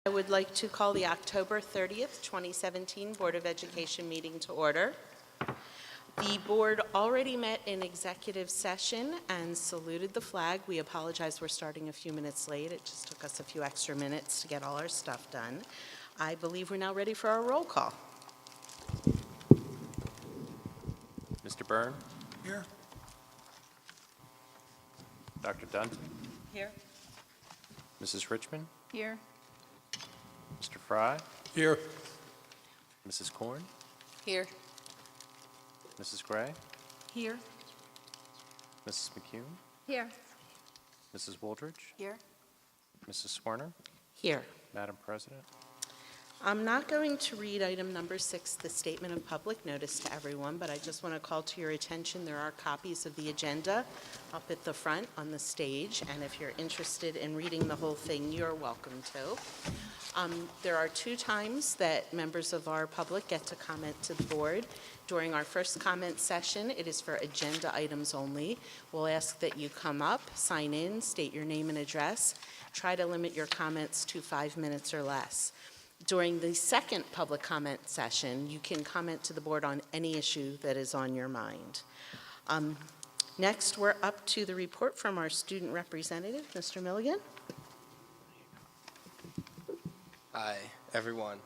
I would like to call the October 30th, 2017 Board of Education meeting to order. The board already met in executive session and saluted the flag. We apologize, we're starting a few minutes late. It just took us a few extra minutes to get all our stuff done. I believe we're now ready for our roll call. Mr. Byrne? Here. Dr. Dunton? Here. Mrs. Richmond? Here. Mr. Fry? Here. Mrs. Korn? Here. Mrs. Gray? Here. Mrs. McCune? Here. Mrs. Wooldridge? Here. Mrs. Swerner? Here. Madam President? I'm not going to read item number 6, the statement of public notice to everyone, but I just want to call to your attention there are copies of the agenda up at the front on the stage, and if you're interested in reading the whole thing, you're welcome to. There are 2 times that members of our public get to comment to the board. During our first comment session, it is for agenda items only. We'll ask that you come up, sign in, state your name and address. Try to limit your comments to 5 minutes or less. During the second public comment session, you can comment to the board on any issue that is on your mind. Next, we're up to the report from our student representative, Mr. Milligan. Hi, everyone.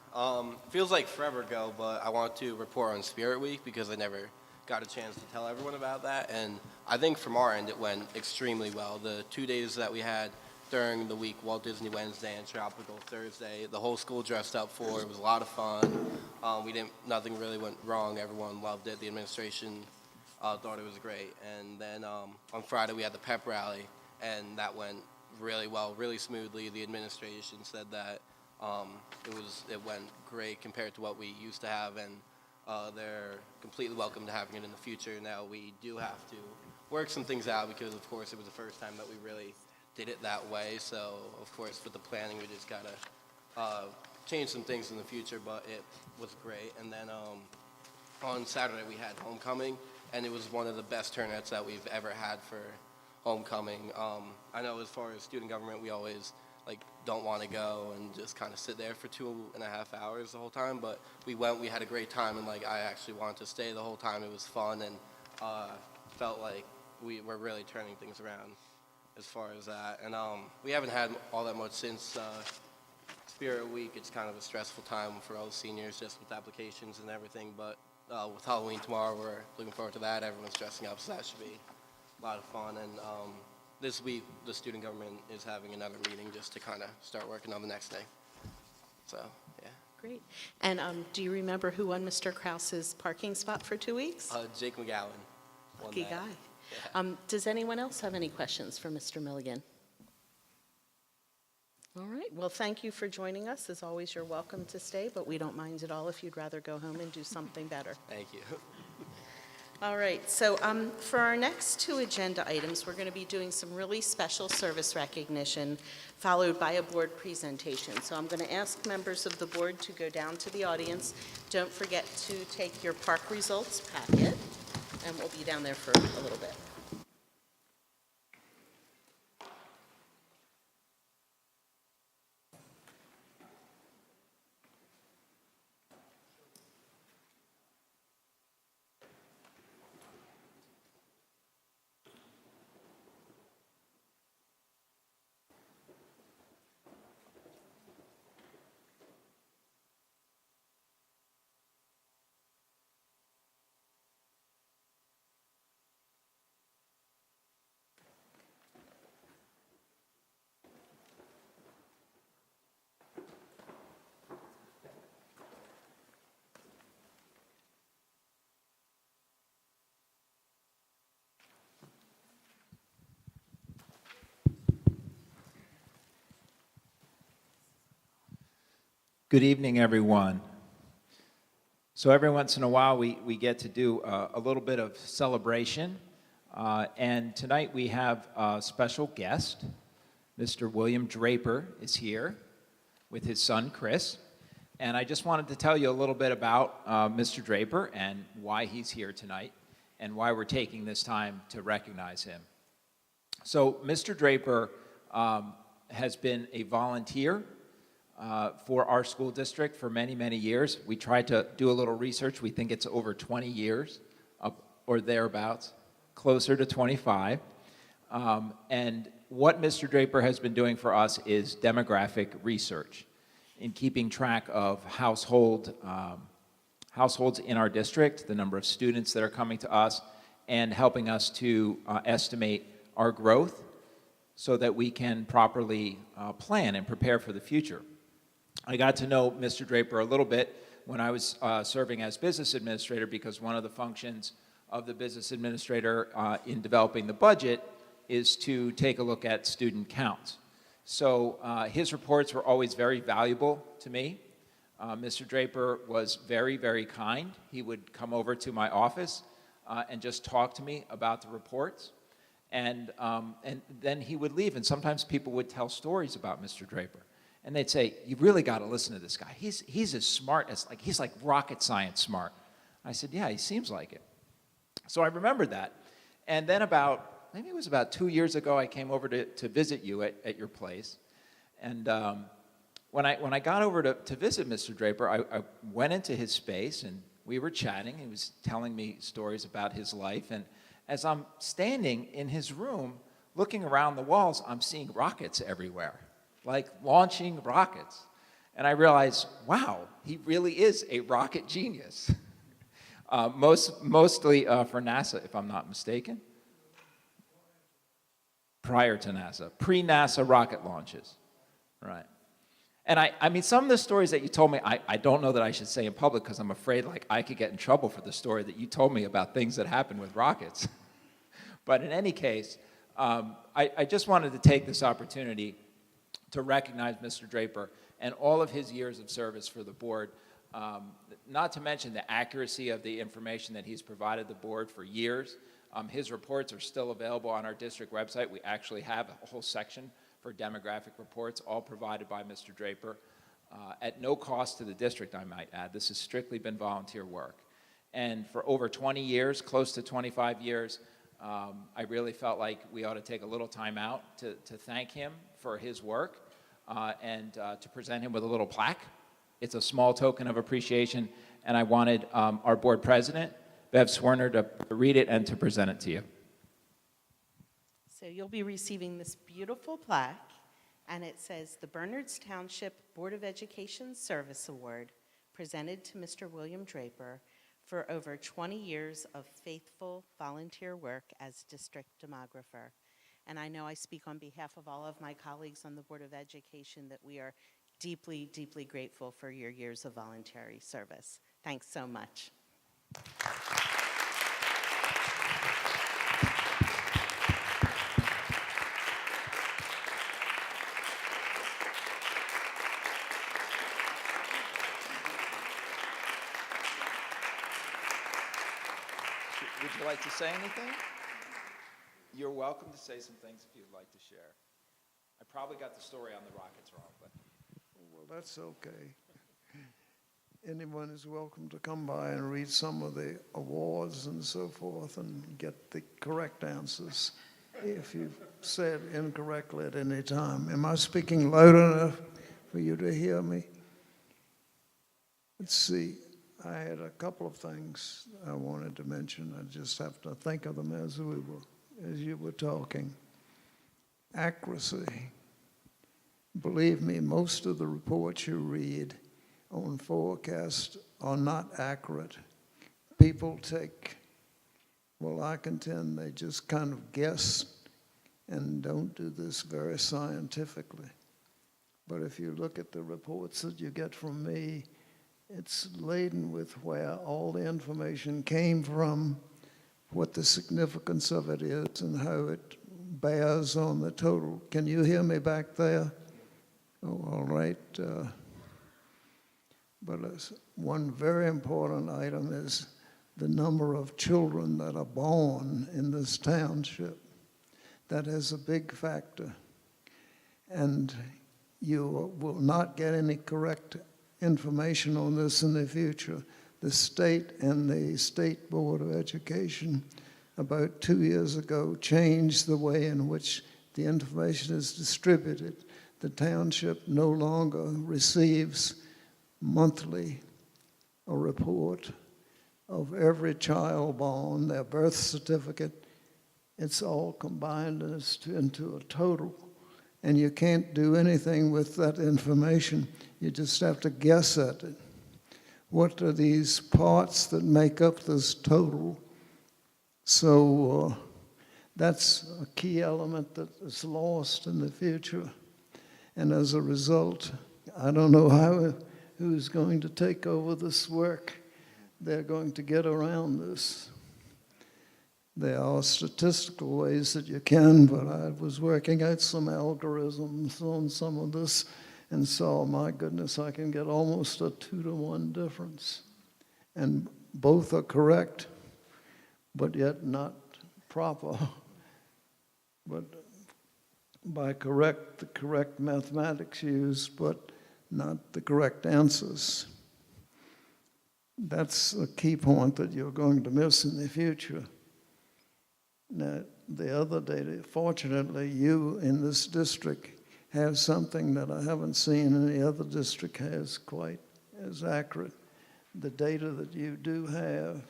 Feels like forever ago, but I want to report on Spirit Week because I never got a chance to tell everyone about that. And I think from our end, it went extremely well. The 2 days that we had during the week, Walt Disney Wednesday and Tropical Thursday, the whole school dressed up for it. It was a lot of fun. Nothing really went wrong. Everyone loved it. The administration thought it was great. And then on Friday, we had the pep rally, and that went really well, really smoothly. The administration said that it went great compared to what we used to have, and they're completely welcome to having it in the future. Now we do have to work some things out because, of course, it was the first time that we really did it that way. So, of course, with the planning, we just gotta change some things in the future. But it was great. And then on Saturday we had homecoming, and it was one of the best turnouts that we've ever had for homecoming. I know as far as student government, we always don't want to go and just kind of sit there for 2.5 hours the whole time, but we went, we had a great time, and I actually wanted to stay the whole time. It was fun, and felt like we were really turning things around as far as that. And we haven't had all that much since Spirit Week. It's kind of a stressful time for all the seniors just with applications and everything, but with Halloween tomorrow, we're looking forward to that. Everyone's dressing up, so that should be a lot of fun. And this week, the student government is having another meeting just to kind of start working on the next day. So, yeah. Great. And do you remember who won Mr. Krause's parking spot for 2 weeks? Jake McGowan. Lucky guy. Yeah. Does anyone else have any questions for Mr. Milligan? All right. Well, thank you for joining us. As always, you're welcome to stay, but we don't mind at all if you'd rather go home and do something better. Thank you. All right, so for our next 2 agenda items, we're going to be doing some really special service recognition followed by a board presentation. So I'm going to ask members of the board to go down to the audience. Don't forget to take your park results packet, and we'll be down there for a little bit. Good evening, everyone. So every once in a while, we get to do a little bit of celebration. And tonight we have a special guest. Mr. William Draper is here with his son, Chris. And I just wanted to tell you a little bit about Mr. Draper and why he's here tonight and why we're taking this time to recognize him. So Mr. Draper has been a volunteer for our school district for many, many years. We tried to do a little research. We think it's over 20 years or thereabouts, closer to 25. And what Mr. Draper has been doing for us is demographic research in keeping track of households in our district, the number of students that are coming to us, and helping us to estimate our growth so that we can properly plan and prepare for the future. I got to know Mr. Draper a little bit when I was serving as business administrator, because one of the functions of the business administrator in developing the budget is to take a look at student counts. So his reports were always very valuable to me. Mr. Draper was very, very kind. He would come over to my office and just talk to me about the reports. And then he would leave, and sometimes people would tell stories about Mr. Draper. And they'd say, "You really got to listen to this guy. He's as smart as, he's like rocket science smart." I said, "Yeah, he seems like it." So I remembered that. And then maybe it was about 2 years ago, I came over to visit you at your place. And when I got over to visit Mr. Draper, I went into his space, and we were chatting. He was telling me stories about his life. And as I'm standing in his room, looking around the walls, I'm seeing rockets everywhere, like launching rockets. And I realized, wow, he really is a rocket genius. Mostly for NASA, if I'm not mistaken. Prior to NASA, pre-NASA rocket launches, right? And I mean, some of the stories that you told me, I don't know that I should say in public, because I'm afraid I could get in trouble for the story that you told me about things that happen with rockets. But in any case, I just wanted to take this opportunity to recognize Mr. Draper and all of his years of service for the board, not to mention the accuracy of the information that he's provided the board for years. His reports are still available on our district website. We actually have a whole section for demographic reports, all provided by Mr. Draper, at no cost to the district, I might add. This has strictly been volunteer work. And for over 20 years, close to 25 years, I really felt like we ought to take a little time out to thank him for his work and to present him with a little plaque. It's a small token of appreciation, and I wanted our board president, Bev Swerner, to read it and to present it to you. So you'll be receiving this beautiful plaque, and it says, "The Bernards Township Board of Education Service Award, presented to Mr. William Draper for over 20 years of faithful volunteer work as district demographer." And I know I speak on behalf of all of my colleagues on the Board of Education that we are deeply, deeply grateful for your years of voluntary service. Thanks so much. Would you like to say anything? You're welcome to say some things if you'd like to share. I probably got the story on the rockets wrong, but. Well, that's okay. Anyone is welcome to come by and read some of the awards and so forth and get the correct answers if you've said incorrectly at any time. Am I speaking loud enough for you to hear me? Let's see. I had a couple of things I wanted to mention. I just have to think of them as you were talking. Accuracy. Believe me, most of the reports you read on forecast are not accurate. People I contend they just kind of guess and don't do this very scientifically. But if you look at the reports that you get from me, it's laden with where all the information came from, what the significance of it is, and how it bears on the total. Can you hear me back there? Oh, all right. But one very important item is the number of children that are born in this township. That is a big factor. And you will not get any correct information on this in the future. The state and the State Board of Education about 2 years ago changed the way in which the information is distributed. the township no longer receives monthly a report of every child born, their birth certificate. It's all combined into a total. And you can't do anything with that information. You just have to guess at it. What are these parts that make up this total? So that's a key element that is lost in the future. And as a result, I don't know who's going to take over this work. They're going to get around this. There are statistical ways that you can, but I was working out some algorithms on some of this and saw, my goodness, I can get almost a 2-to-1 difference. And both are correct, but yet not proper. But by correct, the correct mathematics used, but not the correct answers. That's a key point that you're going to miss in the future. Now, the other data, fortunately, you in this district have something that I haven't seen any other district has quite as accurate. The data that you do have,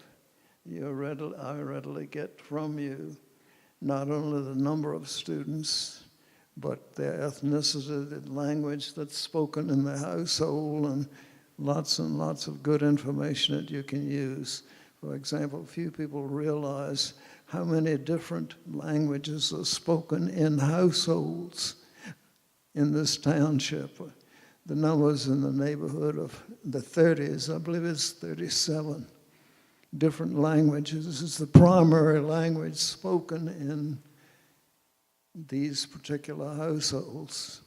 I readily get from you, not only the number of students, but their ethnicity, the language that's spoken in the household, and lots of good information that you can use. For example, few people realize how many different languages are spoken in households in this township. The numbers in the neighborhood of the 30s, I believe it's 37 different languages. This is the primary language spoken in these particular households.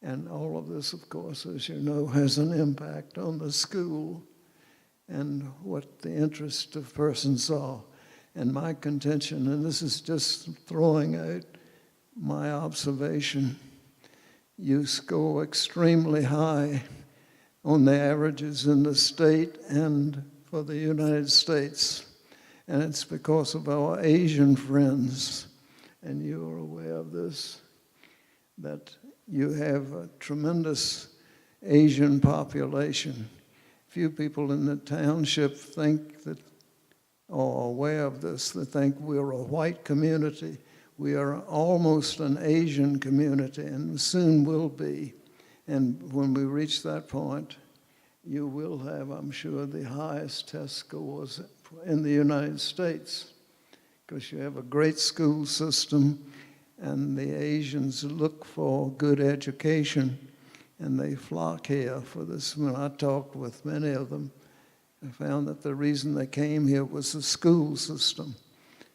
And all of this, of course, as you know, has an impact on the school and what the interests of persons are. And my contention, and this is just throwing out my observation, you score extremely high on the averages in the state and for the United States. And it's because of our Asian friends, and you're aware of this, that you have a tremendous Asian population. Few people in the township think that, or are aware of this, they think we're a white community. We are almost an Asian community, and soon will be. And when we reach that point, you will have, I'm sure, the highest test scores in the United States, because you have a great school system, and the Asians look for good education, and they flock here for this. When I talked with many of them, I found that the reason they came here was the school system.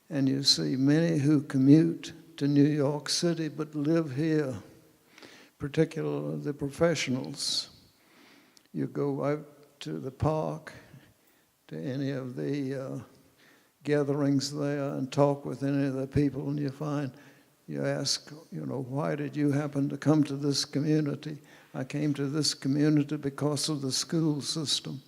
And you see many who commute to New York City but live here, particularly the professionals. You go out to the park, to any of the gatherings there, and talk with any of the people, and you ask, why did you happen to come to this community? I came to this community because of the school system.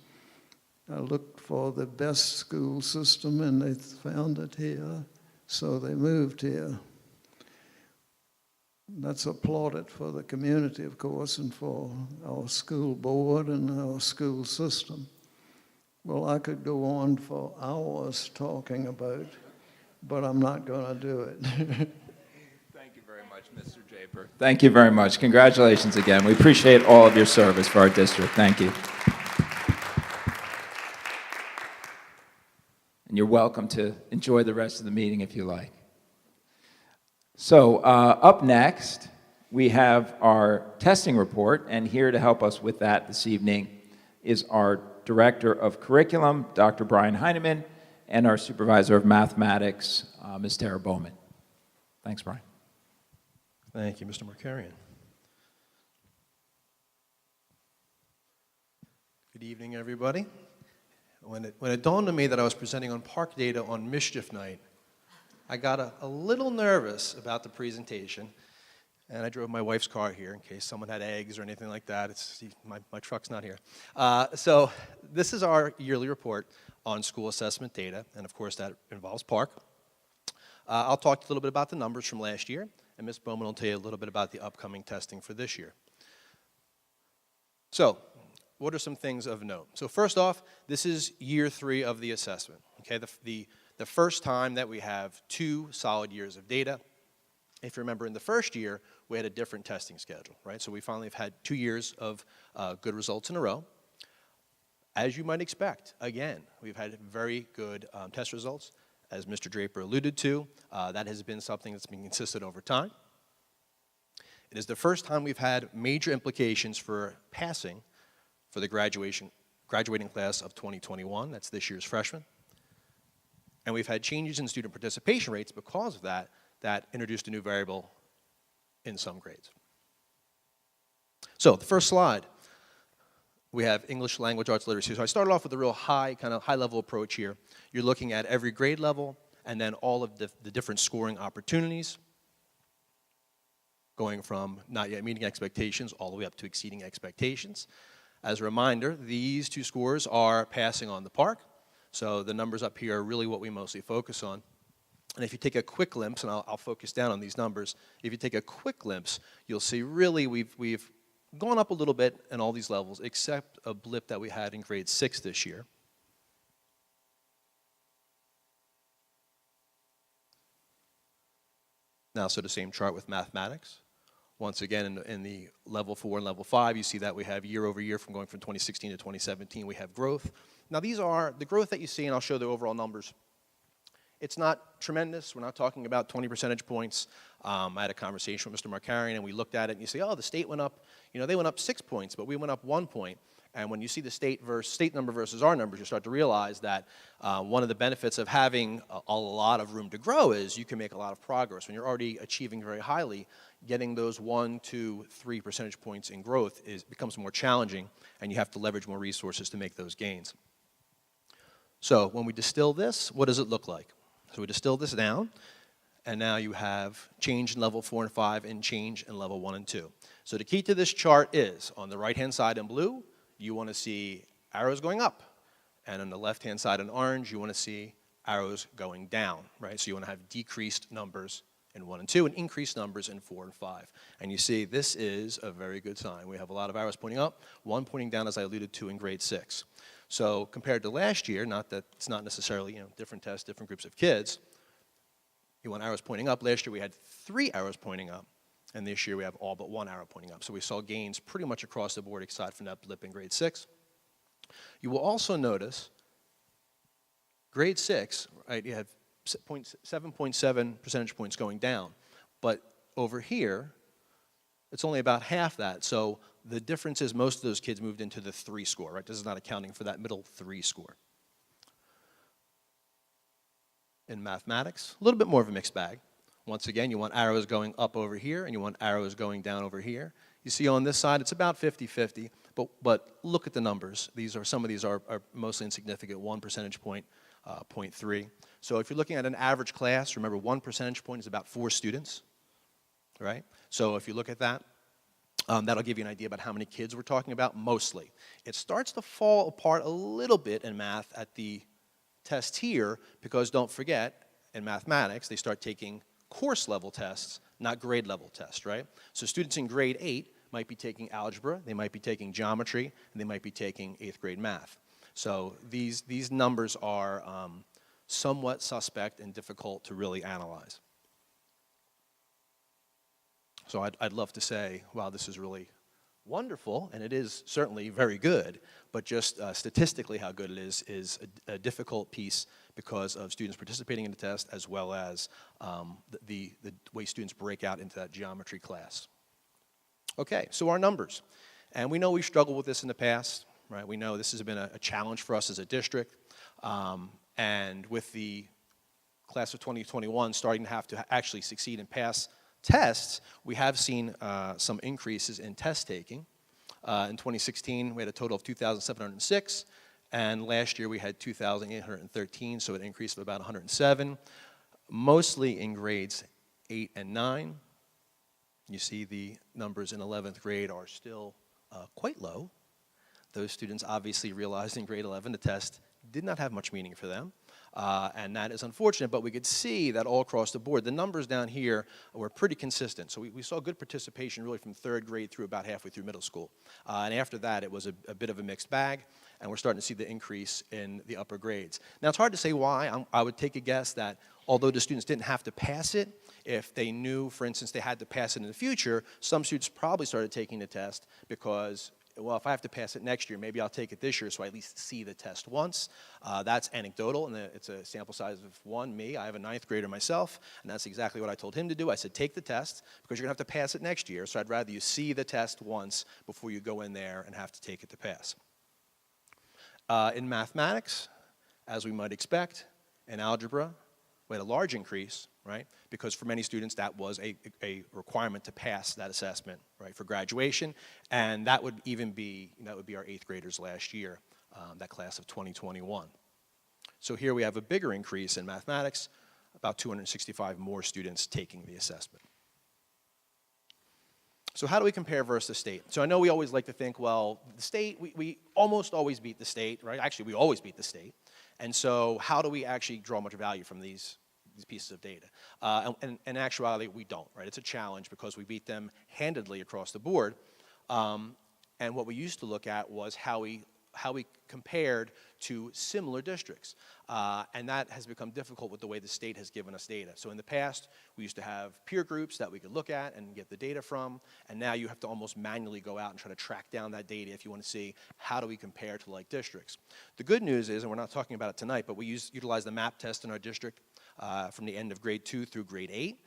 I looked for the best school system, and they found it here, so they moved here. That's applauded for the community, of course, and for our school board and our school system. Well, I could go on for hours talking about, but I'm not going to do it. Thank you very much, Mr. Japer. Thank you very much. Congratulations again. We appreciate all of your service for our district. Thank you. And you're welcome to enjoy the rest of the meeting if you like. So up next, we have our testing report, and here to help us with that this evening is our Director of Curriculum, Dr. Brian Heineman, and our Supervisor of Mathematics, Ms. Tara Bowman. Thanks, Brian. Thank you, Mr. Markarian. Good evening, everybody. When it dawned on me that I was presenting on park data on mischief night, I got a little nervous about the presentation, and I drove my wife's car here in case someone had eggs or anything like that. My truck's not here. So this is our yearly report on school assessment data, and of course that involves park. I'll talk a little bit about the numbers from last year, and Ms. Bowman will tell you a little bit about the upcoming testing for this year. So, what are some things of note? So first off, this is year 3 of the assessment, okay? The first time that we have 2 solid years of data. If you remember, in the first year, we had a different testing schedule, right? So we finally have had 2 years of good results in a row. As you might expect, again, we've had very good test results. As Mr. Draper alluded to, that has been something that's been consistent over time. It is the first time we've had major implications for passing for the graduating class of 2021. That's this year's freshmen. And we've had changes in student participation rates because of that, that introduced a new variable in some grades. So the first slide, we have English language arts literacy. So I started off with a real high-level approach here. You're looking at every grade level and then all of the different scoring opportunities, going from not yet meeting expectations all the way up to exceeding expectations. As a reminder, these 2 scores are passing on the park. So the numbers up here are really what we mostly focus on. And if you take a quick glimpse, and I'll focus down on these numbers, if you take a quick glimpse, you'll see really we've gone up a little bit in all these levels, except a blip that we had in grade 6 this year. Now, so the same chart with mathematics. Once again, in the level 4 and level 5, you see that we have year over year from going from 2016 to 2017, we have growth. Now, these are the growth that you see, and I'll show the overall numbers. It's not tremendous. We're not talking about 20 percentage points. I had a conversation with Mr. Markarian, and we looked at it, and you say, oh, the state went up, they went up 6 points, but we went up 1 point. And when you see the state number versus our numbers, you start to realize that one of the benefits of having a lot of room to grow is you can make a lot of progress. When you're already achieving very highly, getting those 1, 2, 3 percentage points in growth becomes more challenging, and you have to leverage more resources to make those gains. So when we distill this, what does it look like? So we distill this down, and now you have change in level 4 and 5 and change in level 1 and 2. So the key to this chart is, on the right-hand side in blue, you want to see arrows going up. And on the left-hand side in orange, you want to see arrows going down, right? So you want to have decreased numbers in 1 and 2 and increased numbers in 4 and 5. And you see this is a very good sign. We have a lot of arrows pointing up, 1 pointing down, as I alluded to in grade 6. So compared to last year, not that it's not necessarily different tests, different groups of kids, you want arrows pointing up. Last year we had 3 arrows pointing up. And this year we have all but 1 arrow pointing up. So we saw gains pretty much across the board aside from that blip in grade 6. You will also notice grade 6, right, you have 7.7 percentage points going down. But over here, it's only about half that. So the difference is most of those kids moved into the 3 score, right? This is not accounting for that middle 3 score. In mathematics, a little bit more of a mixed bag. Once again, you want arrows going up over here, and you want arrows going down over here. You see on this side, it's about 50-50, but look at the numbers. Some of these are mostly insignificant, 1 percentage point, 0.3. So if you're looking at an average class, remember 1 percentage point is about 4 students, right? So if you look at that, that'll give you an idea about how many kids we're talking about, mostly. It starts to fall apart a little bit in math at the test here, because don't forget, in mathematics, they start taking course level tests, not grade level tests, right? So students in grade 8 might be taking algebra, they might be taking geometry, and they might be taking 8th grade math. So these numbers are somewhat suspect and difficult to really analyze. So I'd love to say, wow, this is really wonderful, and it is certainly very good, but just statistically how good it is a difficult piece because of students participating in the test, as well as the way students break out into that geometry class. Okay, so our numbers. And we know we've struggled with this in the past, right? We know this has been a challenge for us as a district, and with the class of 2021 starting to have to actually succeed and pass tests, we have seen some increases in test taking. In 2016, we had a total of 2,706, and last year we had 2,813, so an increase of about 107, mostly in grades 8 and 9. You see the numbers in 11th grade are still quite low. Those students obviously realized in grade 11 the test did not have much meaning for them. And that is unfortunate, but we could see that all across the board. The numbers down here were pretty consistent. So we saw good participation really from 3rd grade through about halfway through middle school. And after that, it was a bit of a mixed bag, and we're starting to see the increase in the upper grades. Now, it's hard to say why. I would take a guess that although the students didn't have to pass it, if they knew, for instance, they had to pass it in the future, some students probably started taking the test because, well, if I have to pass it next year, maybe I'll take it this year so I at least see the test once. That's anecdotal, and it's a sample size of 1, me. I have a 9th grader myself, and that's exactly what I told him to do. I said, take the test because you're going to have to pass it next year, so I'd rather you see the test once before you go in there and have to take it to pass. In mathematics, as we might expect, in algebra, we had a large increase, right? Because for many students, that was a requirement to pass that assessment, right, for graduation. And that would even be, that would be our 8th graders last year, that class of 2021. So here we have a bigger increase in mathematics, about 265 more students taking the assessment. So how do we compare versus the state? So I know we always like to think, well, the state, we almost always beat the state, right? Actually, we always beat the state. And so how do we actually draw much value from these pieces of data? And in actuality, we don't, right? It's a challenge because we beat them handedly across the board. And what we used to look at was how we compared to similar districts. And that has become difficult with the way the state has given us data. So in the past, we used to have peer groups that we could look at and get the data from, and now you have to almost manually go out and try to track down that data if you want to see how do we compare to like districts. The good news is, and we're not talking about it tonight, but we utilize the MAP test in our district from the end of grade 2 through grade 8.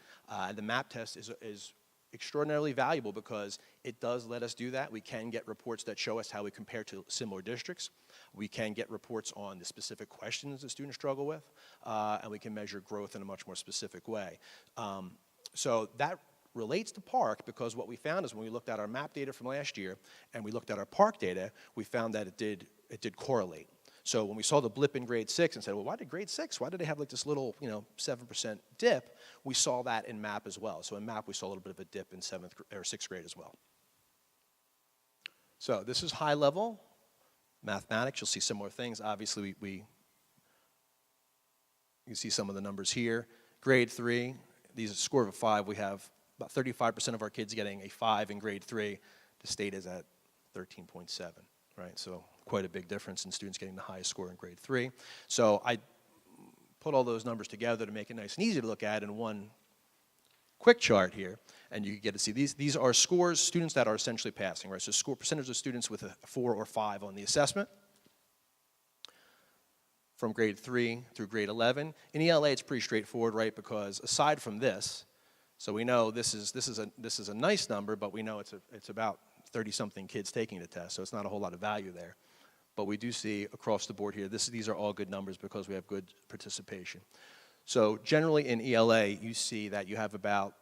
The MAP test is extraordinarily valuable because it does let us do that. We can get reports that show us how we compare to similar districts. We can get reports on the specific questions that students struggle with, and we can measure growth in a much more specific way. So that relates to Park because what we found is when we looked at our MAP data from last year and we looked at our Park data, we found that it did correlate. So when we saw the blip in grade 6 and said, well, why did grade 6, why did they have like this little, 7% dip? We saw that in MAP as well. So in MAP, we saw a little bit of a dip in 6th grade as well. So this is high level mathematics. You'll see similar things. Obviously, you see some of the numbers here. Grade 3, these are a score of a 5. We have about 35% of our kids getting a 5 in grade 3. The state is at 13.7, right? So quite a big difference in students getting the highest score in grade 3. So I put all those numbers together to make it nice and easy to look at in one quick chart here, and you get to see these are scores, students that are essentially passing, right? So percentage of students with a 4 or 5 on the assessment from grade 3 through grade 11. In ELA, it's pretty straightforward, right? Because aside from this, so we know this is a nice number, but we know it's about 30-something kids taking the test, so it's not a whole lot of value there. But we do see across the board here, these are all good numbers because we have good participation. So generally in ELA, you see that you have about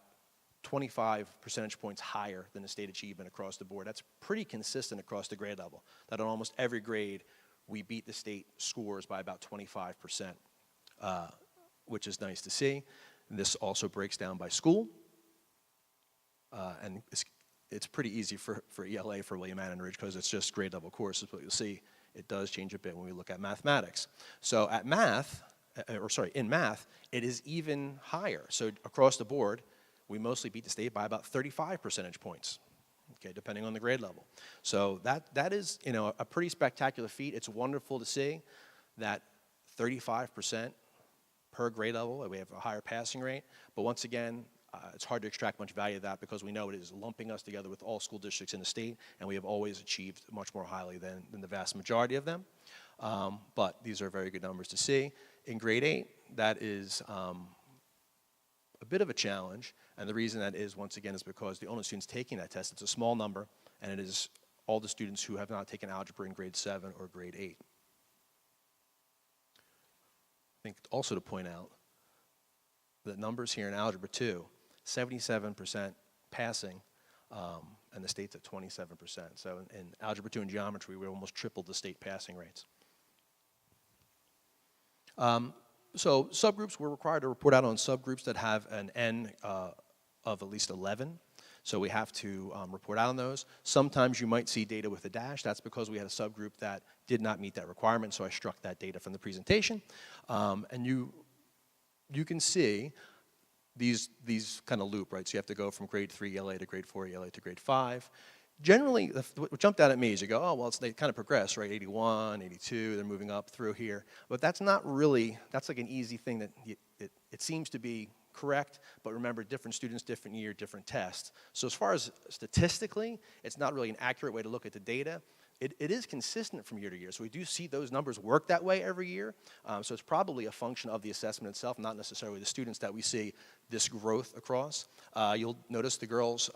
25 percentage points higher than the state achievement across the board. That's pretty consistent across the grade level, that on almost every grade, we beat the state scores by about 25%, which is nice to see. And this also breaks down by school, and it's pretty easy for ELA for William Annan Ridge because it's just grade level courses, but you'll see it does change a bit when we look at mathematics. So in math, it is even higher. So across the board, we mostly beat the state by about 35 percentage points, okay, depending on the grade level. So that is, a pretty spectacular feat. It's wonderful to see that 35% per grade level, we have a higher passing rate, but once again, it's hard to extract much value of that because we know it is lumping us together with all school districts in the state, and we have always achieved much more highly than the vast majority of them. But these are very good numbers to see. In grade 8, that is a bit of a challenge, and the reason that is, once again, is because the only students taking that test, it's a small number, and it is all the students who have not taken algebra in grade 7 or grade 8. I think also to point out the numbers here in algebra 2, 77% passing, and the state's at 27%. So in algebra 2 and geometry, we almost tripled the state passing rates. So subgroups, we're required to report out on subgroups that have an N of at least 11. So we have to report out on those. Sometimes you might see data with a dash. That's because we had a subgroup that did not meet that requirement, so I struck that data from the presentation. And you can see these kind of loop, right? So you have to go from grade 3 ELA to grade 4 ELA to grade 5. Generally, what jumped out at me is you go, oh, well, they kind of progress, right? 81, 82, they're moving up through here. But that's not really, that's like an easy thing that it seems to be correct, but remember, different students, different year, different tests. So as far as statistically, it's not really an accurate way to look at the data. It is consistent from year to year, so we do see those numbers work that way every year. So it's probably a function of the assessment itself, not necessarily the students that we see this growth across. You'll notice the girls,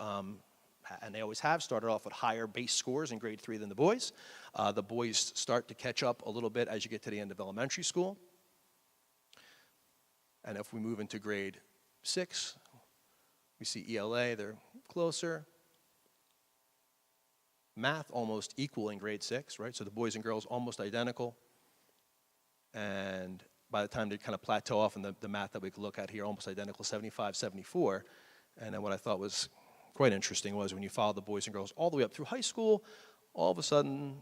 and they always have, started off with higher base scores in grade 3 than the boys. The boys start to catch up a little bit as you get to the end of elementary school. And if we move into grade 6, we see ELA, they're closer. Math almost equal in grade 6, right? So the boys and girls almost identical. And by the time they kind of plateau off in the math that we could look at here, almost identical, 75, 74. And then what I thought was quite interesting was when you follow the boys and girls all the way up through high school, all of a sudden,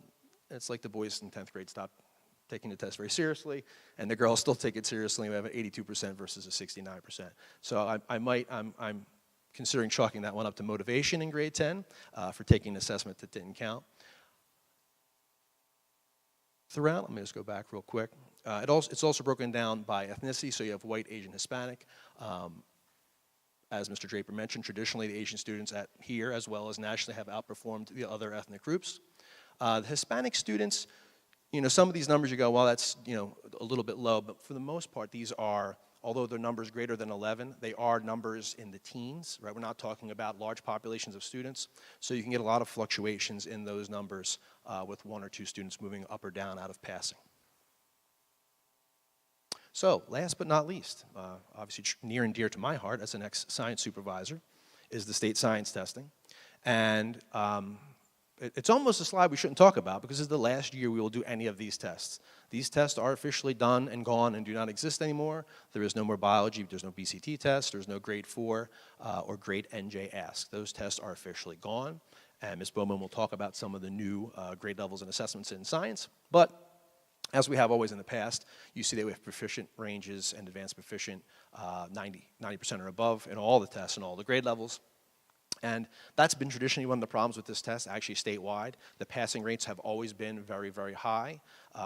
it's like the boys in 10th grade stop taking the test very seriously, and the girls still take it seriously. We have an 82% versus a 69%. So I'm considering chalking that one up to motivation in grade 10 for taking an assessment that didn't count. Throughout, let me just go back real quick. It's also broken down by ethnicity, so you have white, Asian, Hispanic. As Mr. Draper mentioned, traditionally the Asian students here as well as nationally have outperformed the other ethnic groups. The Hispanic students, some of these numbers you go, well, that's a little bit low, but for the most part, these are, although they're numbers greater than 11, they are numbers in the teens, right? We're not talking about large populations of students, so you can get a lot of fluctuations in those numbers with 1 or 2 students moving up or down out of passing. So, last but not least, obviously near and dear to my heart as an ex-science supervisor, is the state science testing. And it's almost a slide we shouldn't talk about because this is the last year we will do any of these tests. These tests are officially done and gone and do not exist anymore. There is no more biology, there's no BCT test, there's no grade 4 or grade NJ Ask. Those tests are officially gone. And Ms. Bowman will talk about some of the new grade levels and assessments in science. But as we have always in the past, you see that we have proficient ranges and advanced proficient 90% or above in all the tests and all the grade levels. And that's been traditionally one of the problems with this test, actually statewide. The passing rates have always been very, very high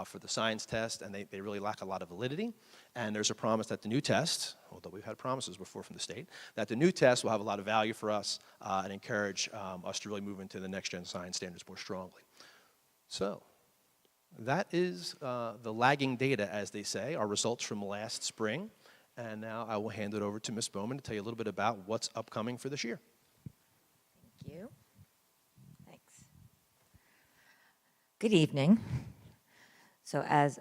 for the science test, and they really lack a lot of validity. And there's a promise that the new test, although we've had promises before from the state, that the new test will have a lot of value for us and encourage us to really move into the next-gen science standards more strongly. So that is the lagging data, as they say, our results from last spring. And now I will hand it over to Ms. Bowman to tell you a little bit about what's upcoming for this year. Thank you. Thanks. Good evening. So as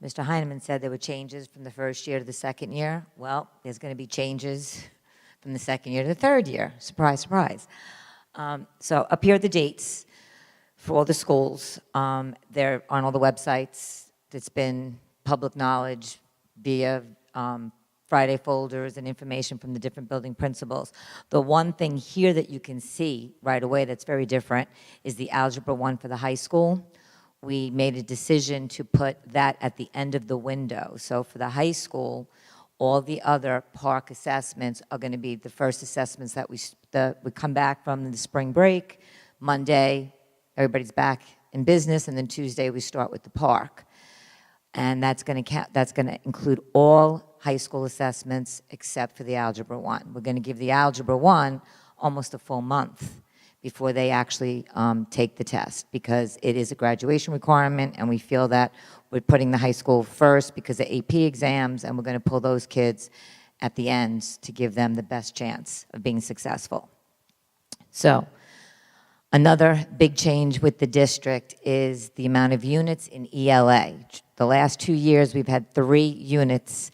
Mr. Heineman said, there were changes from the first year to the second year. Well, there's going to be changes from the second year to the third year. Surprise, surprise. So up here are the dates for all the schools. They're on all the websites. It's been public knowledge via Friday folders and information from the different building principals. The one thing here that you can see right away that's very different is the Algebra 1 for the high school. We made a decision to put that at the end of the window. So for the high school, all the other park assessments are going to be the first assessments that we come back from the spring break. Monday, everybody's back in business, and then Tuesday we start with the park. And that's going to include all high school assessments except for the Algebra 1. We're going to give the Algebra 1 almost a full month before they actually take the test because it is a graduation requirement, and we feel that we're putting the high school first because of AP exams, and we're going to pull those kids at the end to give them the best chance of being successful. So another big change with the district is the amount of units in ELA. The last 2 years, we've had 3 units.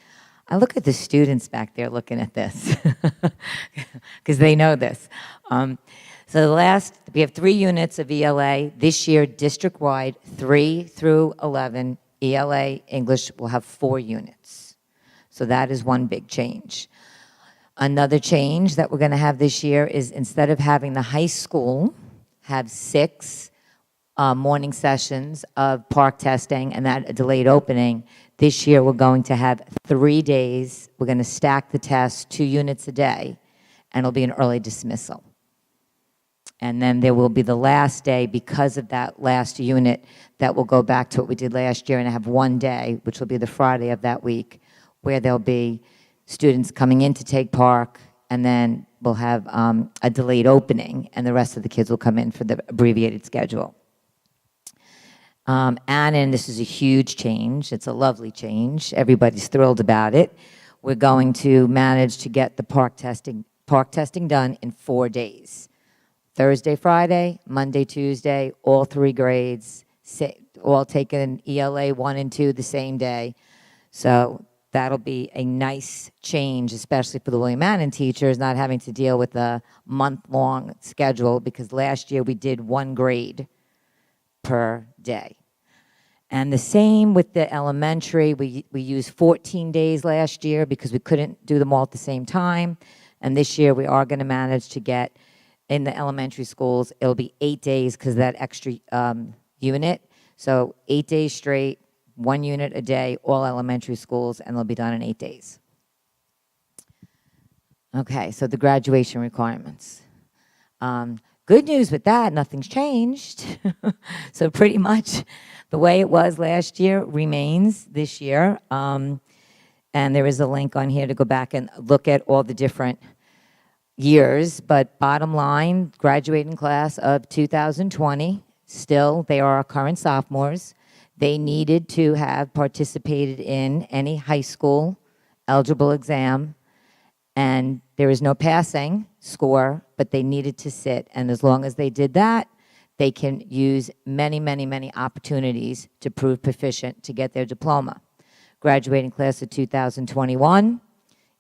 I look at the students back there looking at this because they know this. So we have 3 units of ELA. This year, district-wide, 3 through 11, ELA English will have 4 units. So that is one big change. Another change that we're going to have this year is instead of having the high school have 6 morning sessions of park testing and that a delayed opening, this year we're going to have 3 days. We're going to stack the tests 2 units a day, and it'll be an early dismissal. And then there will be the last day, because of that last unit, that will go back to what we did last year and have 1 day, which will be the Friday of that week, where there'll be students coming in to take park, and then we'll have a delayed opening, and the rest of the kids will come in for the abbreviated schedule. And this is a huge change. It's a lovely change. Everybody's thrilled about it. We're going to manage to get the park testing done in 4 days. Thursday, Friday, Monday, Tuesday, all 3 grades, all taken ELA 1 and 2 the same day. So that'll be a nice change, especially for the William Annan teachers, not having to deal with a month-long schedule, because last year we did 1 grade per day. And the same with the elementary. We used 14 days last year because we couldn't do them all at the same time. And this year we are going to manage to get, in the elementary schools, it'll be 8 days because of that extra unit. So 8 days straight, 1 unit a day, all elementary schools, and they'll be done in 8 days. Okay, so the graduation requirements. Good news with that, nothing's changed. So pretty much the way it was last year remains this year. And there is a link on here to go back and look at all the different years. But bottom line, graduating class of 2020, still, they are our current sophomores. They needed to have participated in any high school eligible exam, and there is no passing score, but they needed to sit. And as long as they did that, they can use many, many, many opportunities to prove proficient to get their diploma. Graduating class of 2021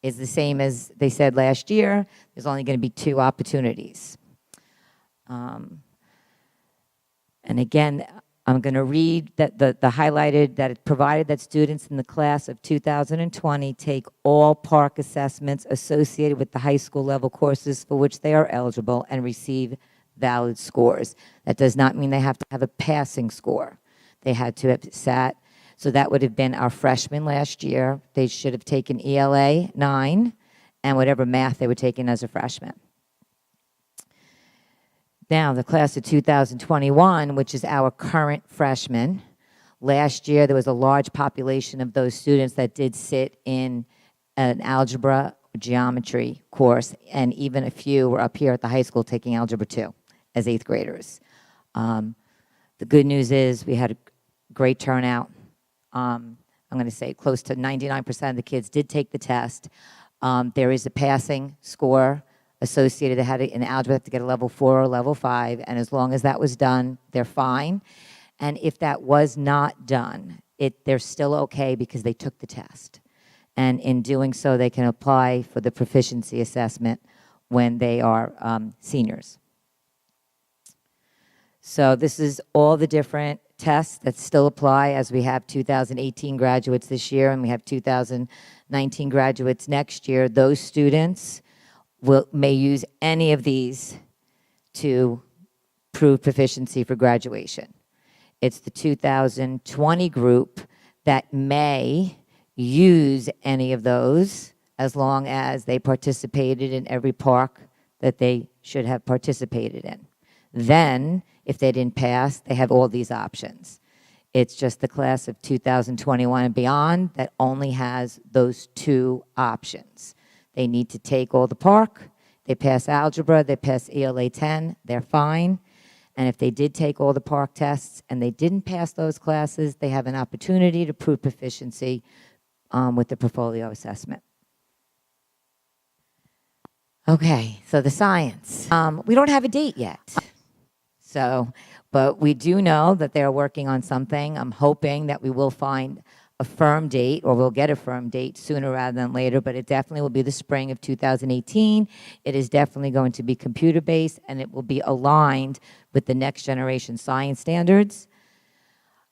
is the same as they said last year. There's only going to be 2 opportunities. And again, I'm going to read that the highlighted that it provided that students in the class of 2020 take all park assessments associated with the high school level courses for which they are eligible and receive valid scores. That does not mean they have to have a passing score. They had to have sat, so that would have been our freshmen last year. They should have taken ELA 9 and whatever math they were taking as a freshman. Now, the class of 2021, which is our current freshmen, last year there was a large population of those students that did sit in an algebra geometry course, and even a few were up here at the high school taking Algebra 2 as 8th graders. The good news is we had a great turnout. I'm going to say close to 99% of the kids did take the test. There is a passing score associated. They had in algebra have to get a level 4 or level 5, and as long as that was done, they're fine. And if that was not done, they're still okay because they took the test. And in doing so, they can apply for the proficiency assessment when they are seniors. So this is all the different tests that still apply, as we have 2018 graduates this year and we have 2019 graduates next year. Those students may use any of these to prove proficiency for graduation. It's the 2020 group that may use any of those as long as they participated in every park that they should have participated in. Then, if they didn't pass, they have all these options. It's just the class of 2021 and beyond that only has those 2 options. They need to take all the park, they pass algebra, they pass ELA 10, they're fine. And if they did take all the park tests and they didn't pass those classes, they have an opportunity to prove proficiency with the portfolio assessment. Okay, so the science. We don't have a date yet. But we do know that they're working on something. I'm hoping that we will find a firm date, or we'll get a firm date sooner rather than later, but it definitely will be the spring of 2018. It is definitely going to be computer-based, and it will be aligned with the next generation science standards.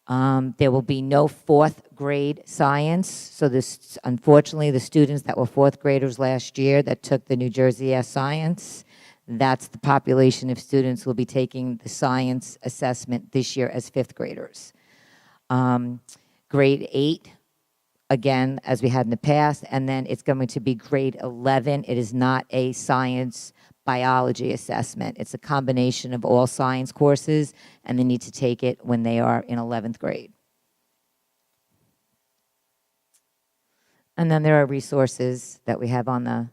There will be no fourth grade science. So this, unfortunately, the students that were fourth graders last year that took the New Jersey S Science, that's the population of students who will be taking the science assessment this year as fifth graders. Grade 8, again, as we had in the past, and then it's going to be grade 11. It is not a science biology assessment. It's a combination of all science courses, and they need to take it when they are in 11th grade. And then there are resources that we have on the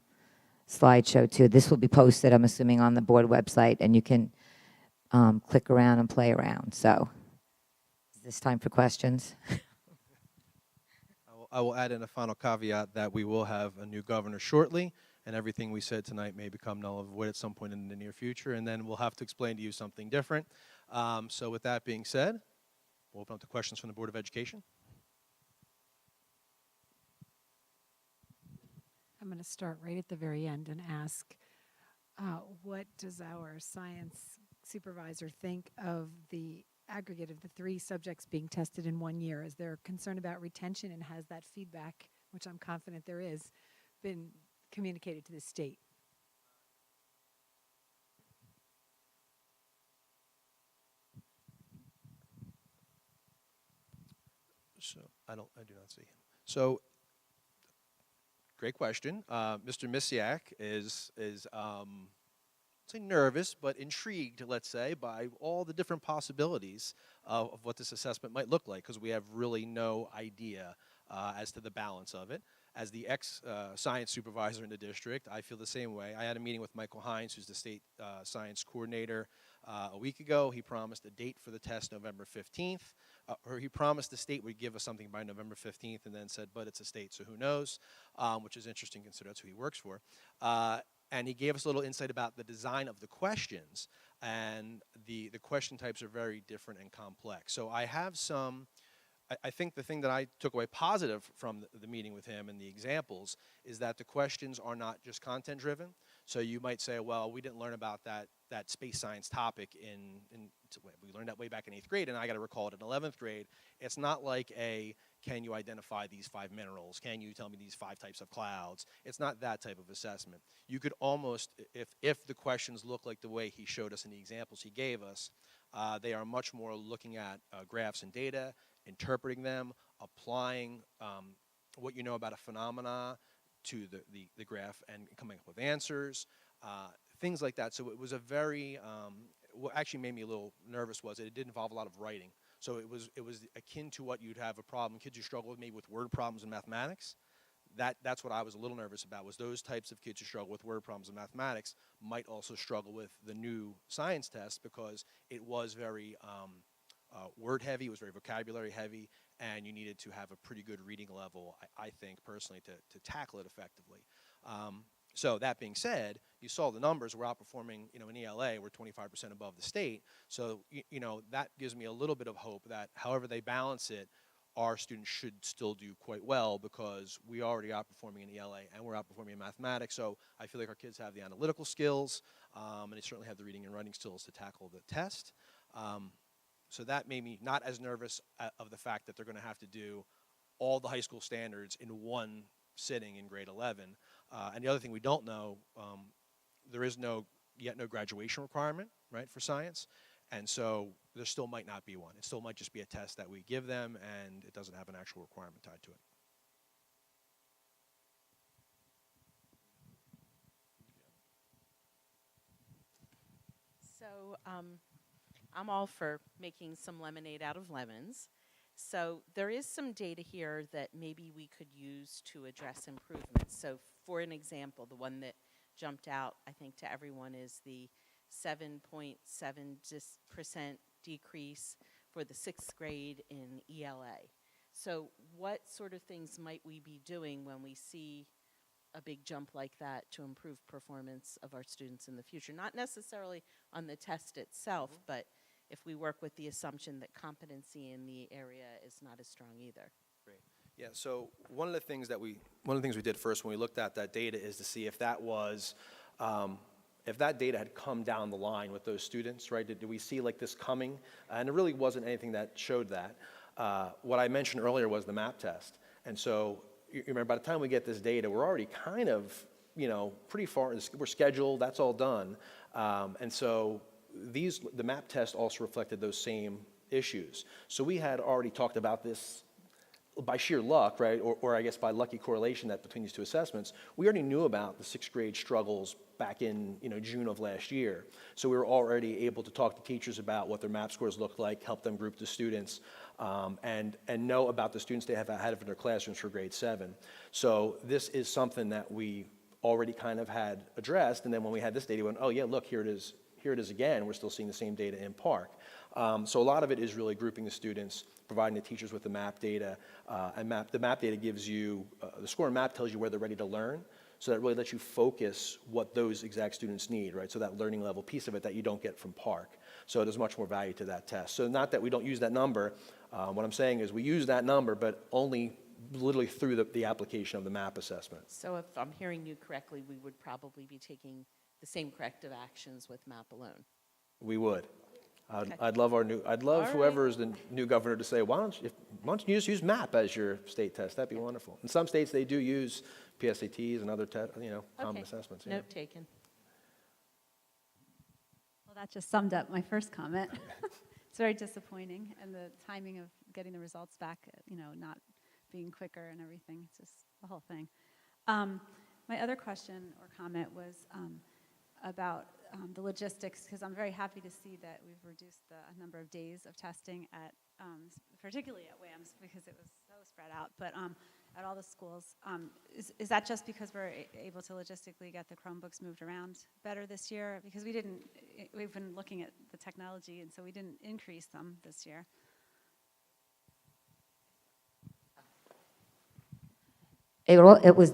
slideshow too. This will be posted, I'm assuming, on the board website, and you can click around and play around. So, is this time for questions? I will add in a final caveat that we will have a new governor shortly, and everything we said tonight may become null and void at some point in the near future, and then we'll have to explain to you something different. So with that being said, we'll open up to questions from the Board of Education. I'm going to start right at the very end and ask, what does our science supervisor think of the aggregate of the 3 subjects being tested in 1 year? Is there concern about retention, and has that feedback, which I'm confident there is, been communicated to the state? So I do not see him. So great question. Mr. Misiak is say nervous, but intrigued, let's say, by all the different possibilities of what this assessment might look like, because we have really no idea as to the balance of it. As the ex-science supervisor in the district, I feel the same way. I had a meeting with Michael Hines, who's the state science coordinator, a week ago. He promised a date for the test, November 15th. Or he promised the state would give us something by November 15th, and then said, but it's a state, so who knows, which is interesting considering that's who he works for. And he gave us a little insight about the design of the questions, and the question types are very different and complex. So I have some, I think the thing that I took away positive from the meeting with him and the examples is that the questions are not just content driven. So you might say, well, we didn't learn about that space science topic we learned that way back in 8th grade, and I got to recall it in 11th grade. It's not like can you identify these 5 minerals? Can you tell me these 5 types of clouds? It's not that type of assessment. You could almost, if the questions look like the way he showed us in the examples he gave us, they are much more looking at graphs and data, interpreting them, applying what you know about a phenomena to the graph and coming up with answers, things like that. So it was a very, what actually made me a little nervous was it did involve a lot of writing. So it was akin to what you'd have a problem, kids who struggle with maybe with word problems in mathematics. That's what I was a little nervous about, was those types of kids who struggle with word problems in mathematics might also struggle with the new science test, because it was very word heavy, it was very vocabulary heavy, and you needed to have a pretty good reading level, I think personally, to tackle it effectively. So that being said, you saw the numbers. We're outperforming, in ELA, we're 25% above the state. So, that gives me a little bit of hope that however they balance it, our students should still do quite well, because we are already outperforming in ELA and we're outperforming in mathematics. So I feel like our kids have the analytical skills, and they certainly have the reading and writing skills to tackle the test. So that made me not as nervous of the fact that they're going to have to do all the high school standards in one sitting in grade 11. And the other thing we don't know, there is yet no graduation requirement, right, for science. And so there still might not be one. It still might just be a test that we give them, and it doesn't have an actual requirement tied to it. So I'm all for making some lemonade out of lemons. So there is some data here that maybe we could use to address improvements. So for an example, the one that jumped out, I think, to everyone is the 7.7% decrease for the 6th grade in ELA. So what sort of things might we be doing when we see a big jump like that to improve performance of our students in the future? Not necessarily on the test itself, but if we work with the assumption that competency in the area is not as strong either. Great. Yeah, so one of the things we did first when we looked at that data is to see if that was, if that data had come down the line with those students, right? Did we see like this coming? And there really wasn't anything that showed that. What I mentioned earlier was the MAP test. And so, you remember, by the time we get this data, we're already kind of, pretty far, we're scheduled, that's all done. And so the MAP test also reflected those same issues. So we had already talked about this by sheer luck, right, or I guess by lucky correlation that between these two assessments. We already knew about the sixth grade struggles back in June of last year. So we were already able to talk to teachers about what their MAP scores looked like, help them group the students, and know about the students they have ahead in their classrooms for grade 7. So this is something that we already kind of had addressed, and then when we had this data, we went, oh yeah, look, here it is again. We're still seeing the same data in Park. So a lot of it is really grouping the students, providing the teachers with the MAP data, and the MAP data gives you, the score in MAP tells you where they're ready to learn, so that really lets you focus what those exact students need, right? So that learning level piece of it that you don't get from Park. So there's much more value to that test. So not that we don't use that number, what I'm saying is we use that number, but only literally through the application of the MAP assessment. So if I'm hearing you correctly, we would probably be taking the same corrective actions with MAP alone. We would. Okay. I'd love All whoever is the new governor to say, why don't you just use MAP as your state test? That'd be wonderful. In some states, they do use PSATs and other common Okay. assessments. Yeah. Note taken. Well, that just summed up my first comment. It's very disappointing, and the timing of getting the results back, not being quicker and everything, it's just the whole thing. My other question or comment was about the logistics, because I'm very happy to see that we've reduced the number of days of testing at, particularly at WAMS, because it was so spread out, but at all the schools. Is that just because we're able to logistically get the Chromebooks moved around better this year? Because we've been looking at the technology, and so we didn't increase them this year. It was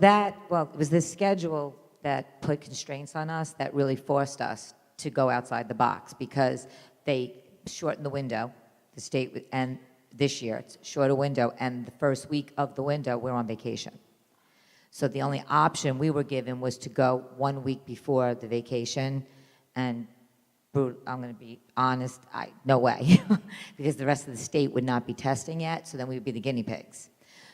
this schedule that put constraints on us that really forced us to go outside the box, because they shortened the window, the state, and this year it's shorter window, and the first week of the window we're on vacation. So the only option we were given was to go 1 week before the vacation, and I'm going to be honest, no way, because the rest of the state would not be testing yet, so then we would be the guinea pigs.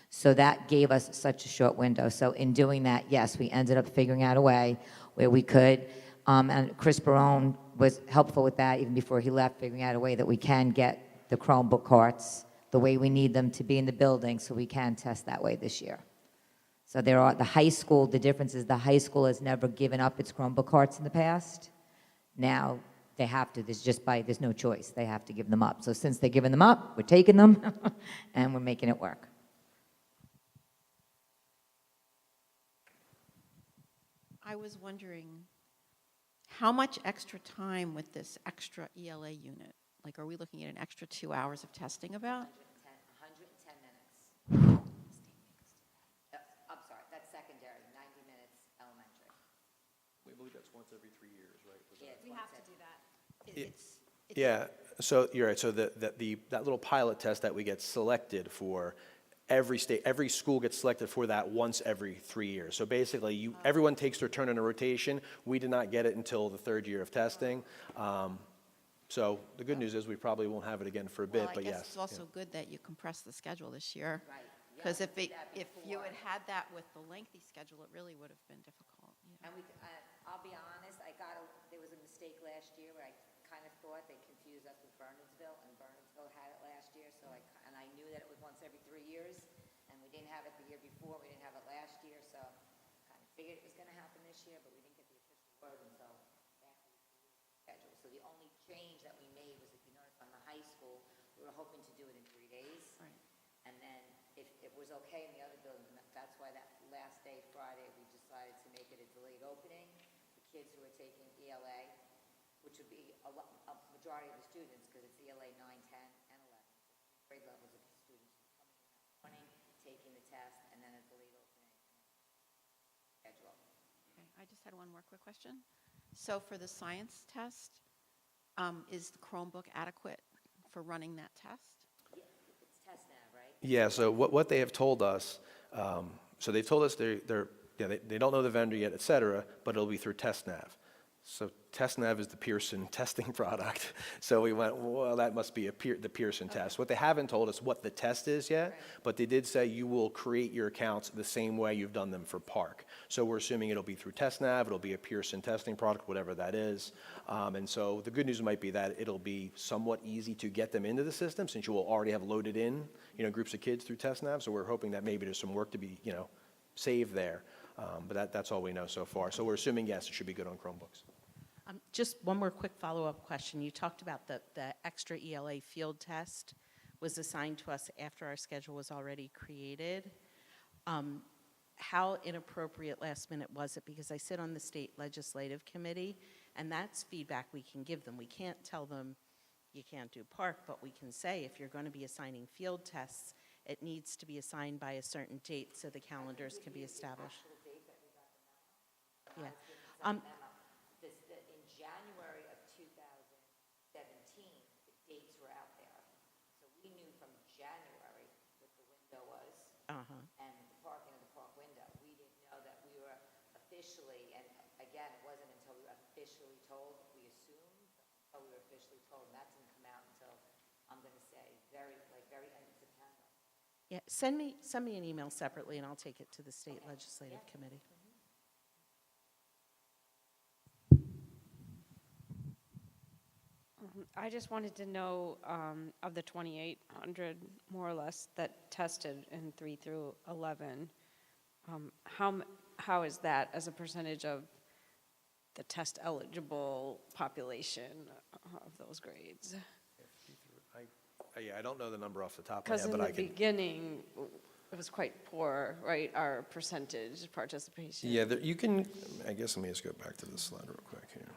So that gave us such a short window. So in doing that, yes, we ended up figuring out a way where we could, and Chris Barone was helpful with that even before he left, figuring out a way that we can get the Chromebook carts the way we need them to be in the building, so we can test that way this year. So the high school, the difference is the high school has never given up its Chromebook carts in the past. Now they have to, there's no choice. They have to give them up. So since they're giving them up, we're taking them and we're making it work. I was wondering, how much extra time with this extra ELA unit? Like, are we looking at an extra 2 hours of testing about? 110 minutes. I'm sorry, that's secondary, 90 minutes elementary. We believe that's once every 3 years, right? Yeah, We have to do that. It's Yeah, so you're right. So that little pilot test that we get selected for, every school gets selected for that once every 3 years. So basically, everyone takes their turn in a rotation. We did not get it until the third year of testing. So the good news is we probably won't have it again for a bit, but I yes. guess it's also good that you compressed the schedule this year. Right. Because if you had that with the lengthy schedule, it really would have been difficult. And I'll be honest, there was a mistake last year where I kind of thought they confused us with Bernardsville, and Bernardsville had it last year, and I knew that it was once every 3 years, and we didn't have it the year before, we didn't have it last year, so kind of figured it was going to happen this year, but we didn't get the official word until after the schedule. So the only change that we made was, if you notice, on the high school, we were hoping to do it in 3 days. Right. And then if it was okay in the other building, that's why that last day, Friday, we decided to make it a delayed opening. The kids who are taking ELA, which would be a majority of the students, because it's ELA 9, 10, and 11. So grade levels of students coming in that morning, taking the test, and then a delayed opening schedule. Okay, I just had one more quick question. So for the science test, is the Chromebook adequate for running that test? Yeah, it's test nav, right? Yeah, so what they have told us, so they've told us they don't know the vendor yet, et cetera, but it'll be through TestNav. So TestNav is the Pearson testing product. So we went, well, that must be the Pearson test. What they haven't told us what the test is yet, but they did say you will create your accounts the same way you've done them for Park. So we're assuming it'll be through TestNav, it'll be a Pearson testing product, whatever that is. And so the good news might be that it'll be somewhat easy to get them into the system since you will already have loaded in, groups of kids through TestNav. So we're hoping that maybe there's some work to be, saved there. But that's all we know so far. So we're assuming, yes, it should be good on Chromebooks. Just one more quick follow-up question. You talked about the extra ELA field test was assigned to us after our schedule was already created. How inappropriate last minute was it? Because I sit on the state legislative committee, and that's feedback we can give them. We can't tell them you can't do Park, but we can say if you're going to be assigning field tests, it needs to be assigned by a certain date so the calendars can be established. Yeah. In January of 2017, the dates were out there. So we knew from January what the window was and the parking of the park window. We didn't know that we were officially, and again, it wasn't until we were officially told, we assumed, until we were officially told, and that didn't come out until, I'm going to say, very end of September. Yeah, send me an email separately, and I'll take it to the state legislative committee. I just wanted to know, of the 2,800, more or less, that tested in 3 through 11, how is that as a percentage of the test-eligible population of those grades? I don't know the number off the top of my Because head, in but the I can. beginning, it was quite poor, right, our percentage participation? Yeah, you can, I guess let me just go back to this slide real quick here.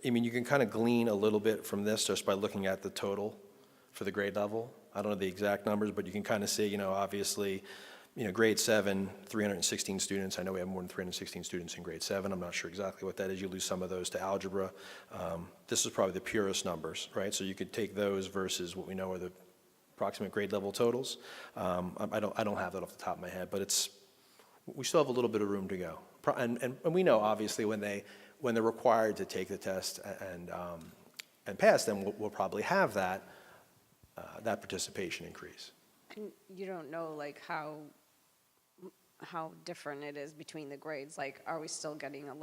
I mean, you can kind of glean a little bit from this just by looking at the total for the grade level. I don't know the exact numbers, but you can kind of see, obviously, grade 7, 316 students. I know we have more than 316 students in grade 7. I'm not sure exactly what that is. You lose some of those to algebra. This is probably the purest numbers, right? So you could take those versus what we know are the approximate grade level totals. I don't have that off the top of my head, but we still have a little bit of room to go. And we know, obviously, when they're required to take the test and pass them, we'll probably have that participation increase. And you don't know, like, how different it is between the grades? Like, are we still getting a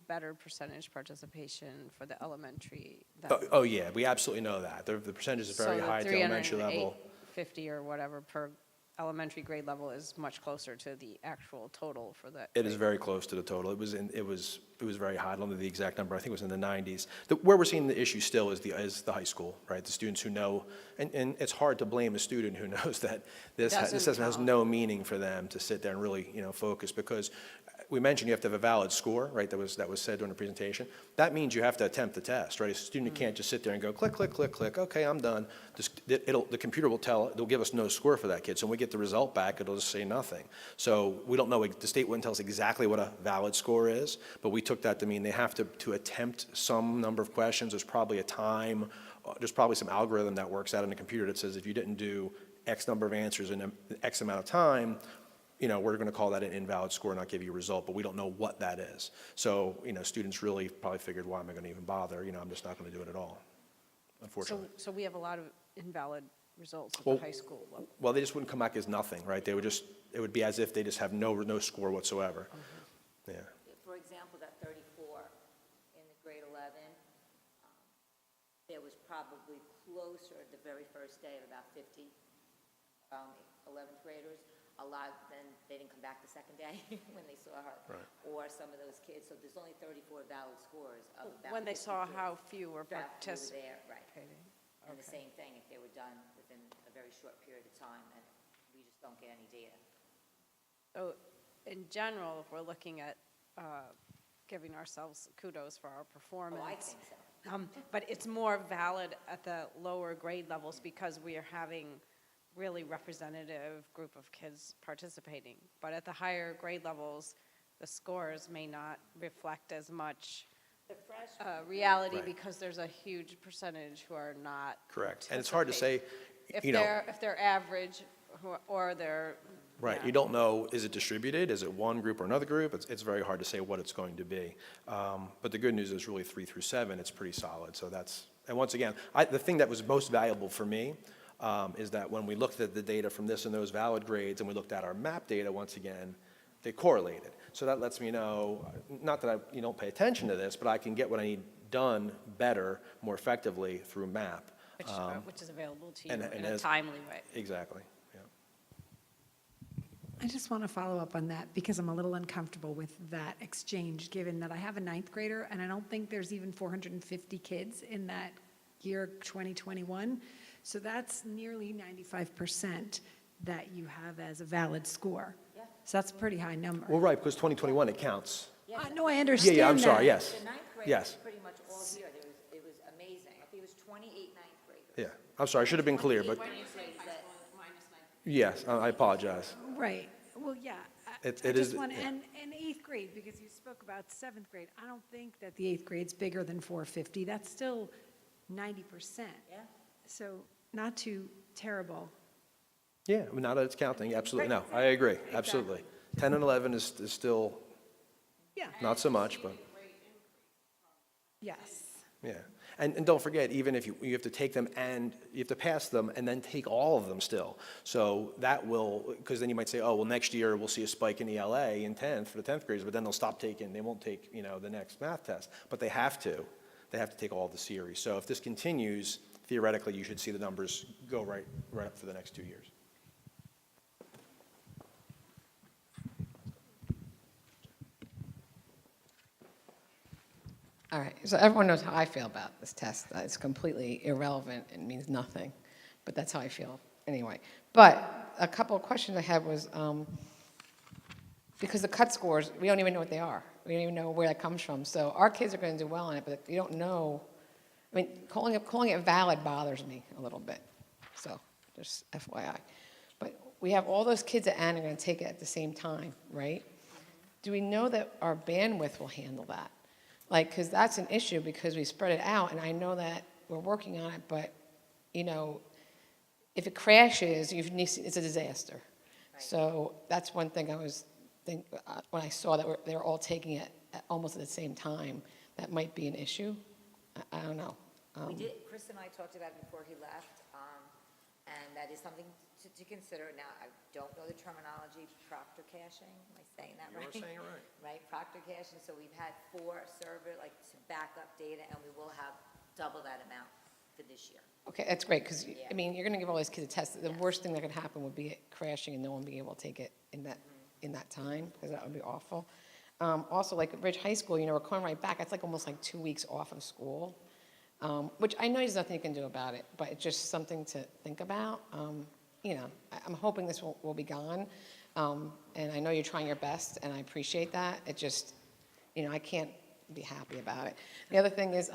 better percentage participation for the elementary? Oh, yeah, we absolutely know that. The percentage is very high at the elementary level. 50 or whatever per elementary grade level is much closer to the actual total for that. It is very close to the total. It was very high. I don't know the exact number. I think it was in the 90s. Where we're seeing the issue still is the high school, right? The students who know, and it's hard to blame a student who knows that this has no meaning for them to sit there and really focus, because we mentioned you have to have a valid score, right? That was said during the presentation. That means you have to attempt the test, right? A student can't just sit there and go click, click, click, click. Okay, I'm done. The computer it'll give us no score for that kid. So when we get the result back, it'll just say nothing. So we don't know. The state wouldn't tell us exactly what a valid score is, but we took that to mean they have to attempt some number of questions. There's probably a time. There's probably some algorithm that works out in the computer that says if you didn't do X number of answers in X amount of time, we're going to call that an invalid score and not give you a result, but we don't know what that is. So, students really probably figured, why am I going to even bother? I'm just not going to do it at all, unfortunately. So we have a lot of invalid results at the high school level. Well, they just wouldn't come back as nothing, right? It would be as if they just have no score whatsoever. Yeah. For example, that 34 in the grade 11, there was probably closer the very first day of about 50 11th graders. A lot, then they didn't come back the second day when they saw her. Right. Or some of those kids, so there's only 34 valid scores of about When they 50 saw kids. how few were That were participating. there, right. And the same thing, if they were done within a very short period of time, and we just don't get any data. So in general, if we're looking at giving ourselves kudos for our performance. Oh, I think so. But it's more valid at the lower grade levels because we are having really representative group of kids participating. But at the higher grade levels, the scores may not reflect as much reality Right. because there's a huge percentage who are not. Correct. And it's hard to say, If they're average or they're Right, Yeah. you don't know, is it distributed, is it one group or another group? It's very hard to say what it's going to be. But the good news is really 3 through 7, it's pretty solid, so that's, and once again, the thing that was most valuable for me is that when we looked at the data from this and those valid grades, and we looked at our map data, once again, they correlated. So that lets me know, not that you don't pay attention to this, but I can get what I need done better, more effectively through map. Which is available to you and in a as- timely way. Exactly, yeah. I just want to follow up on that because I'm a little uncomfortable with that exchange, given that I have a ninth grader and I don't think there's even 450 kids in that year 2021. So that's nearly 95% that you have as a valid score. Yeah. So that's a pretty high number. Well, right, because 2021, it counts. No, I understand Yeah, I'm sorry, that. yes. The ninth grade Yes. was pretty much all year. It was amazing. I think it was 28 ninth graders. Yeah, I'm sorry, I should have been clear, but, yes, I apologize. Right, well, yeah. It I is- just want, yeah. and eighth grade, because you spoke about seventh grade, I don't think that the eighth grade's bigger than 450. That's still 90%. Yeah. So not too terrible. Yeah, I mean, now that it's counting, absolutely, no, I agree, absolutely. 10 and 11 is still Yeah. not so much, but, Yes. yeah. And don't forget, even if you have to take them and, you have to pass them and then take all of them still. So that will, because then you might say, oh, well, next year we'll see a spike in ELA in 10th for the 10th graders, but then they'll stop taking, they won't take, the next math test. But they have to take all the series. So if this continues, theoretically, you should see the numbers go right up for the next 2 years. All right, so everyone knows how I feel about this test. It's completely irrelevant and means nothing, but that's how I feel anyway. But a couple of questions I had was, because the cut scores, we don't even know what they are. We don't even know where that comes from. So our kids are going to do well on it, but you don't know. I mean, calling it valid bothers me a little bit. So just FYI. But we have all those kids at Ann are going to take it at the same time, right? Do we know that our bandwidth will handle that? Like, because that's an issue because we spread it out, and I know that we're working on it, but, if it crashes, it's a disaster. Right. So that's one thing I was when I saw that they're all taking it almost at the same time, that might be an issue. I don't know. Chris and I talked about it before he left, and that is something to consider. Now, I don't know the terminology, proctor caching, am I saying that right? You're saying it right. Right, proctor caching, so we've had 4 server, to back up data, and we will have double that amount for this year. Okay, that's great, because, Yeah. I mean, you're going to give all these kids a test. The worst thing that could happen would be it crashing and no one being able to take it in that time, because that would be awful. Also, like at Ridge High School, we're coming right back. It's like almost like 2 weeks off of school, which I know there's nothing you can do about it, but it's just something to think about. I'm hoping this will be gone, and I know you're trying your best, and I appreciate that. It just, I can't be happy about it. The other thing is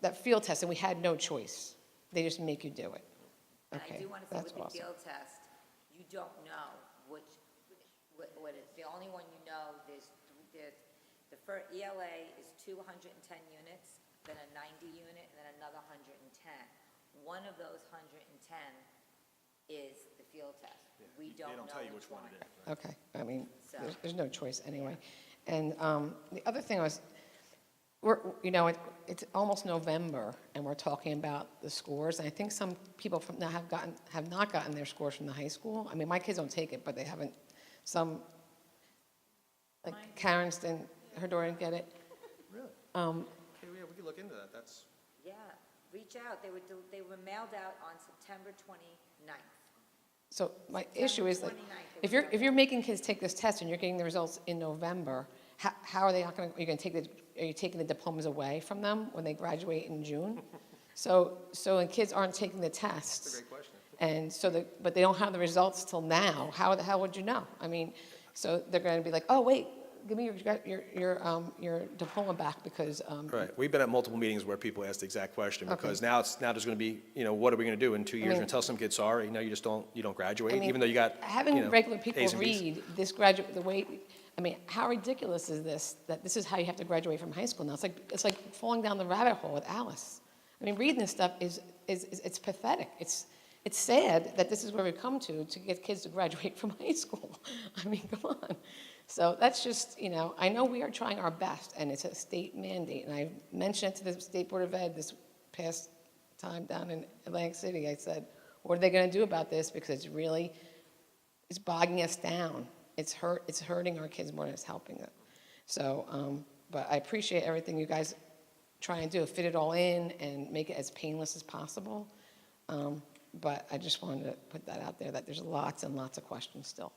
that field test, and we had no choice. They just make you do it. And Okay, I do want to say that's with the awesome. field test, you don't know what is, the only one you know, the first ELA is 210 units, then a 90 unit, and then another 110. One of those 110 is the field test. We don't know which one. Okay, I mean, So- there's no choice anyway. And the other thing was, it's almost November, and we're talking about the scores. And I think some people from now have not gotten their scores from the high school. I mean, my kids don't take it, but they haven't. Some, like Karen's didn't, her daughter didn't get it. Really? Um, Okay, yeah, we could look into that, that's. Yeah, reach out. They were mailed out on September 29th. So my issue is that 29th, if you're making kids take this test and you're getting the results in November, how are they not going to? Are you taking the diplomas away from them when they graduate in June? So the kids aren't taking the tests. That's a great question. And so but they don't have the results till now. How the hell would you know? I mean, so they're going to be like, oh wait, give me your diploma back because. Right, we've been at multiple meetings where people ask the exact question, Okay. because now there's going to be, what are we going to do in 2 years? You're going to tell some kids, sorry, no, you don't graduate, I mean, even though you got, having regular people A's and B's. read this how ridiculous is this, that this is how you have to graduate from high school now? It's like falling down the rabbit hole with Alice. I mean, reading this stuff it's pathetic. it's sad that this is where we come to get kids to graduate from high school. I mean, come on. So that's just, I know we are trying our best, and it's a state mandate. And I mentioned it to the State Board of Ed this past time down in Atlantic City. I said, what are they going to do about this? Because it's bogging us down. It's hurting our kids more than it's helping them. So, but I appreciate everything you guys try and do, fit it all in and make it as painless as possible. But I just wanted to put that out there, that there's lots and lots of questions still.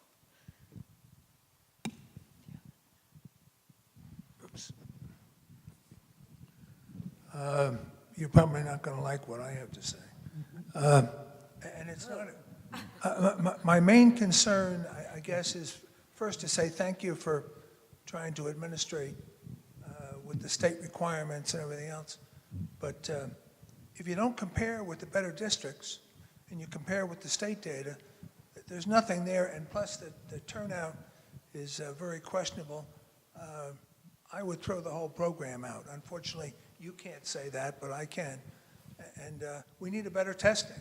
Oops. You're probably not going to like what I have to say. And it's not, my main concern, I guess, is first to say thank you for trying to administrate with the state requirements and everything else. But if you don't compare with the better districts and you compare with the state data, there's nothing there. And plus, the turnout is very questionable. I would throw the whole program out. Unfortunately, you can't say that, but I can. And we need a better testing.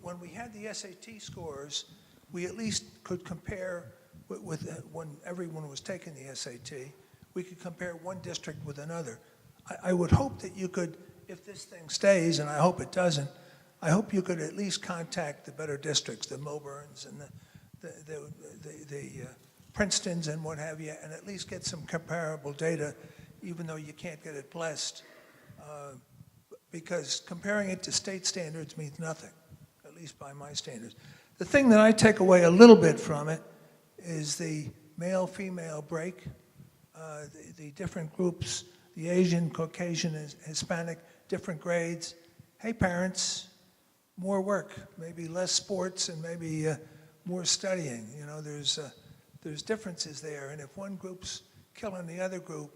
When we had the SAT scores, we at least could compare with when everyone was taking the SAT, we could compare one district with another. I would hope that you could, if this thing stays, and I hope it doesn't, I hope you could at least contact the better districts, the Milburns and the Princetons and what have you, and at least get some comparable data, even though you can't get it blessed, because comparing it to state standards means nothing, at least by my standards. The thing that I take away a little bit from it is the male-female break, the different groups, the Asian, Caucasian, Hispanic, different grades. Hey, parents, more work, maybe less sports and maybe more studying. There's differences there, and if one group's killing the other group,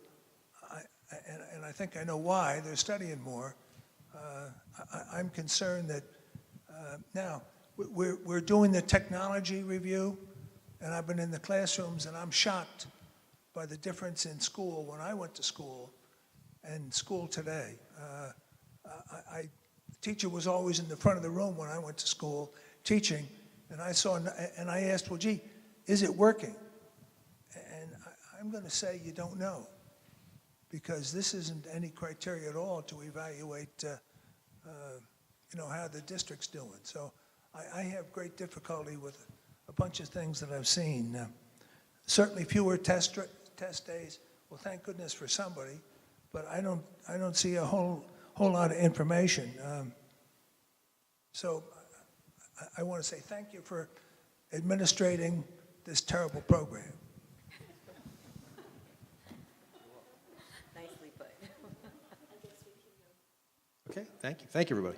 and I think I know why, they're studying more. I'm concerned that now we're doing the technology review, and I've been in the classrooms, and I'm shocked by the difference in school when I went to school and school today. The teacher was always in the front of the room when I went to school teaching, and I asked, well, gee, is it working? And I'm going to say you don't know, because this isn't any criteria at all to evaluate, how the district's doing. So I have great difficulty with a bunch of things that I've seen. Certainly fewer test days. Well, thank goodness for somebody, but I don't see a whole lot of information. So I want to say thank you for administrating this terrible program. Nicely put. Okay, thank you. Thank you, everybody.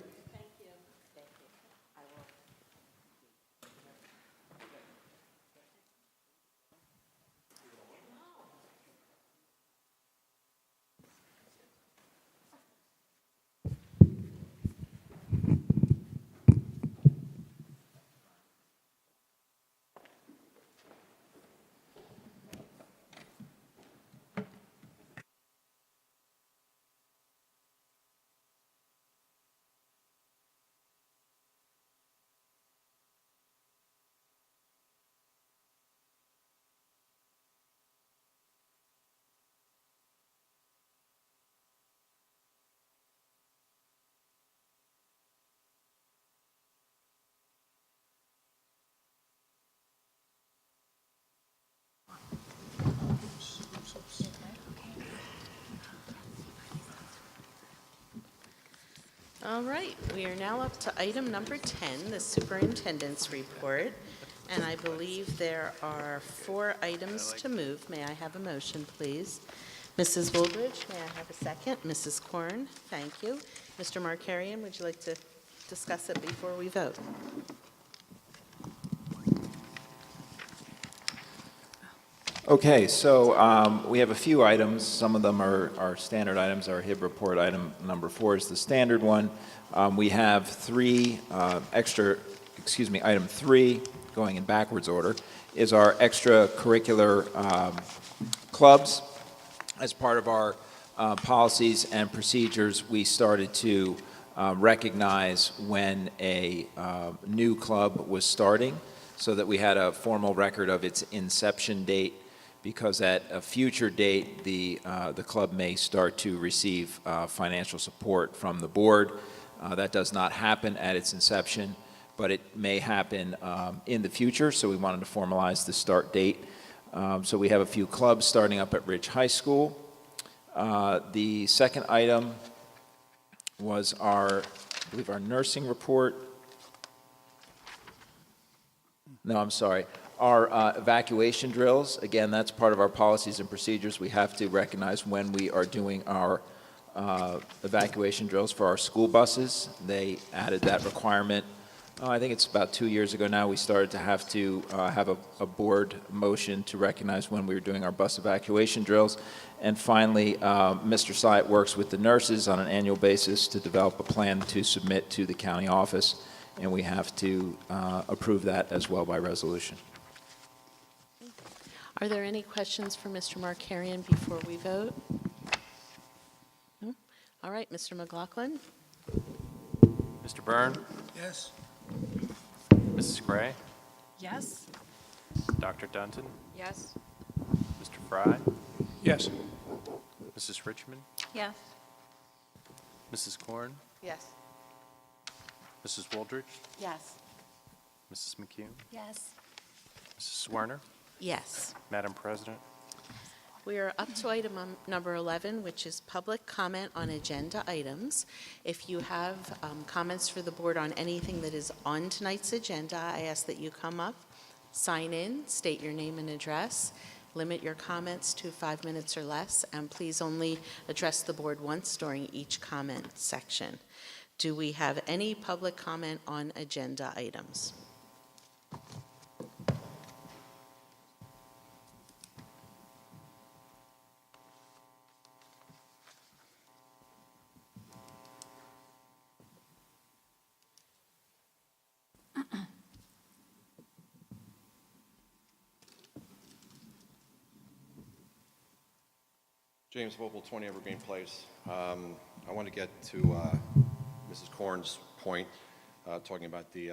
All right, we are now up to item number 10, the superintendent's report. And I believe there are 4 items to move. May I have a motion, please? Mrs. Woolbridge, may I have a second? Mrs. Korn, thank you. Mr. Markarian, would you like to discuss it before we vote? Okay, so we have a few items. Some of them are standard items. Our HIB report item number 4 is the standard one. We have 3 item 3, going in backwards order, is our extracurricular clubs. As part of our policies and procedures, we started to recognize when a new club was starting so that we had a formal record of its inception date, because at a future date, the club may start to receive financial support from the board. That does not happen at its inception, but it may happen in the future, so we wanted to formalize the start date. So we have a few clubs starting up at Ridge High School. The second item was I believe our nursing report. No, I'm sorry. Our evacuation drills, again, that's part of our policies and procedures. We have to recognize when we are doing our evacuation drills for our school buses. They added that requirement. I think it's about 2 years ago now. We started to have a board motion to recognize when we were doing our bus evacuation drills. And finally, Mr. Syatt works with the nurses on an annual basis to develop a plan to submit to the county office, and we have to approve that as well by resolution. Are there any questions for Mr. Markarian before we vote? No? All right, Mr. McLaughlin? Mr. Byrne? Yes. Mrs. Gray? Yes? Dr. Dunton? Yes. Mr. Fry? Yes. Mrs. Richmond? Yes. Mrs. Korn? Yes. Mrs. Wooldridge? Yes. Mrs. McCune? Yes. Mrs. Swerner? Yes. Madam President? We are up to item number 11, which is public comment on agenda items. If you have comments for the board on anything that is on tonight's agenda, I ask that you come up, sign in, state your name and address, limit your comments to 5 minutes or less, and please only address the board once during each comment section. Do we have any public comment on agenda items? James Vogel, 20 Evergreen Place. I want to get to Mrs. Korn's point, talking about the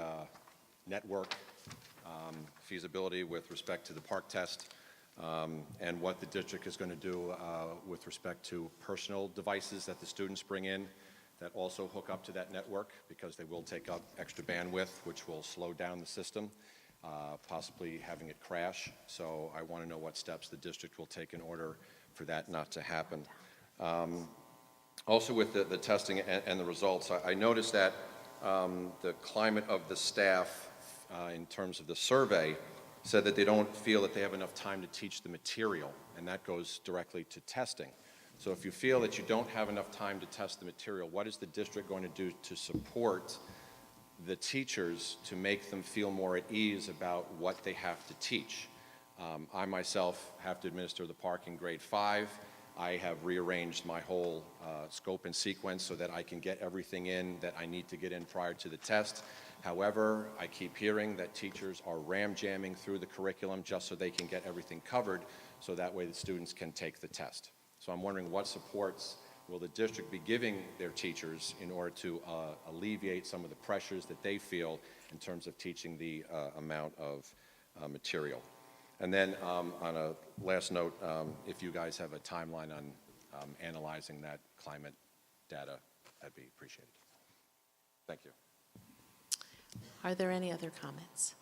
network feasibility with respect to the park test, and what the district is going to do with respect to personal devices that the students bring in that also hook up to that network, because they will take up extra bandwidth, which will slow down the system, possibly having it crash. So I want to know what steps the district will take in order for that not to happen. Also with the testing and the results, I noticed that the climate of the staff in terms of the survey said that they don't feel that they have enough time to teach the material, and that goes directly to testing. So if you feel that you don't have enough time to test the material, what is the district going to do to support the teachers to make them feel more at ease about what they have to teach? I myself have to administer the park in grade 5. I have rearranged my whole scope and sequence so that I can get everything in that I need to get in prior to the test. However, I keep hearing that teachers are ram-jamming through the curriculum just so they can get everything covered, so that way the students can take the test. So I'm wondering, what supports will the district be giving their teachers in order to alleviate some of the pressures that they feel in terms of teaching the amount of material? And then on a last note, if you guys have a timeline on analyzing that climate data, that'd be appreciated. Thank you. Are there any other comments?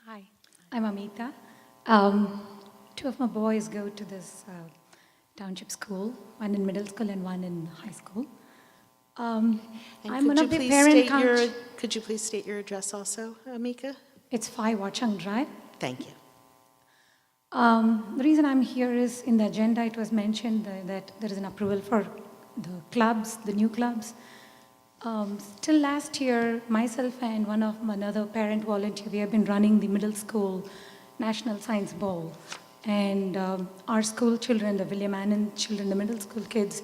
Hi, I'm Amita. Two of my boys go to this township school, one in middle school and one in high school. And I'm one of the parent could you please state your address also, Amika? It's 5 Watchung Drive. Thank you. The reason I'm here is in the agenda it was mentioned that there is an approval for the clubs, the new clubs. Till last year, myself and another parent volunteer, we have been running the middle school National Science Bowl. And our school children, the William Annan children, the middle school kids,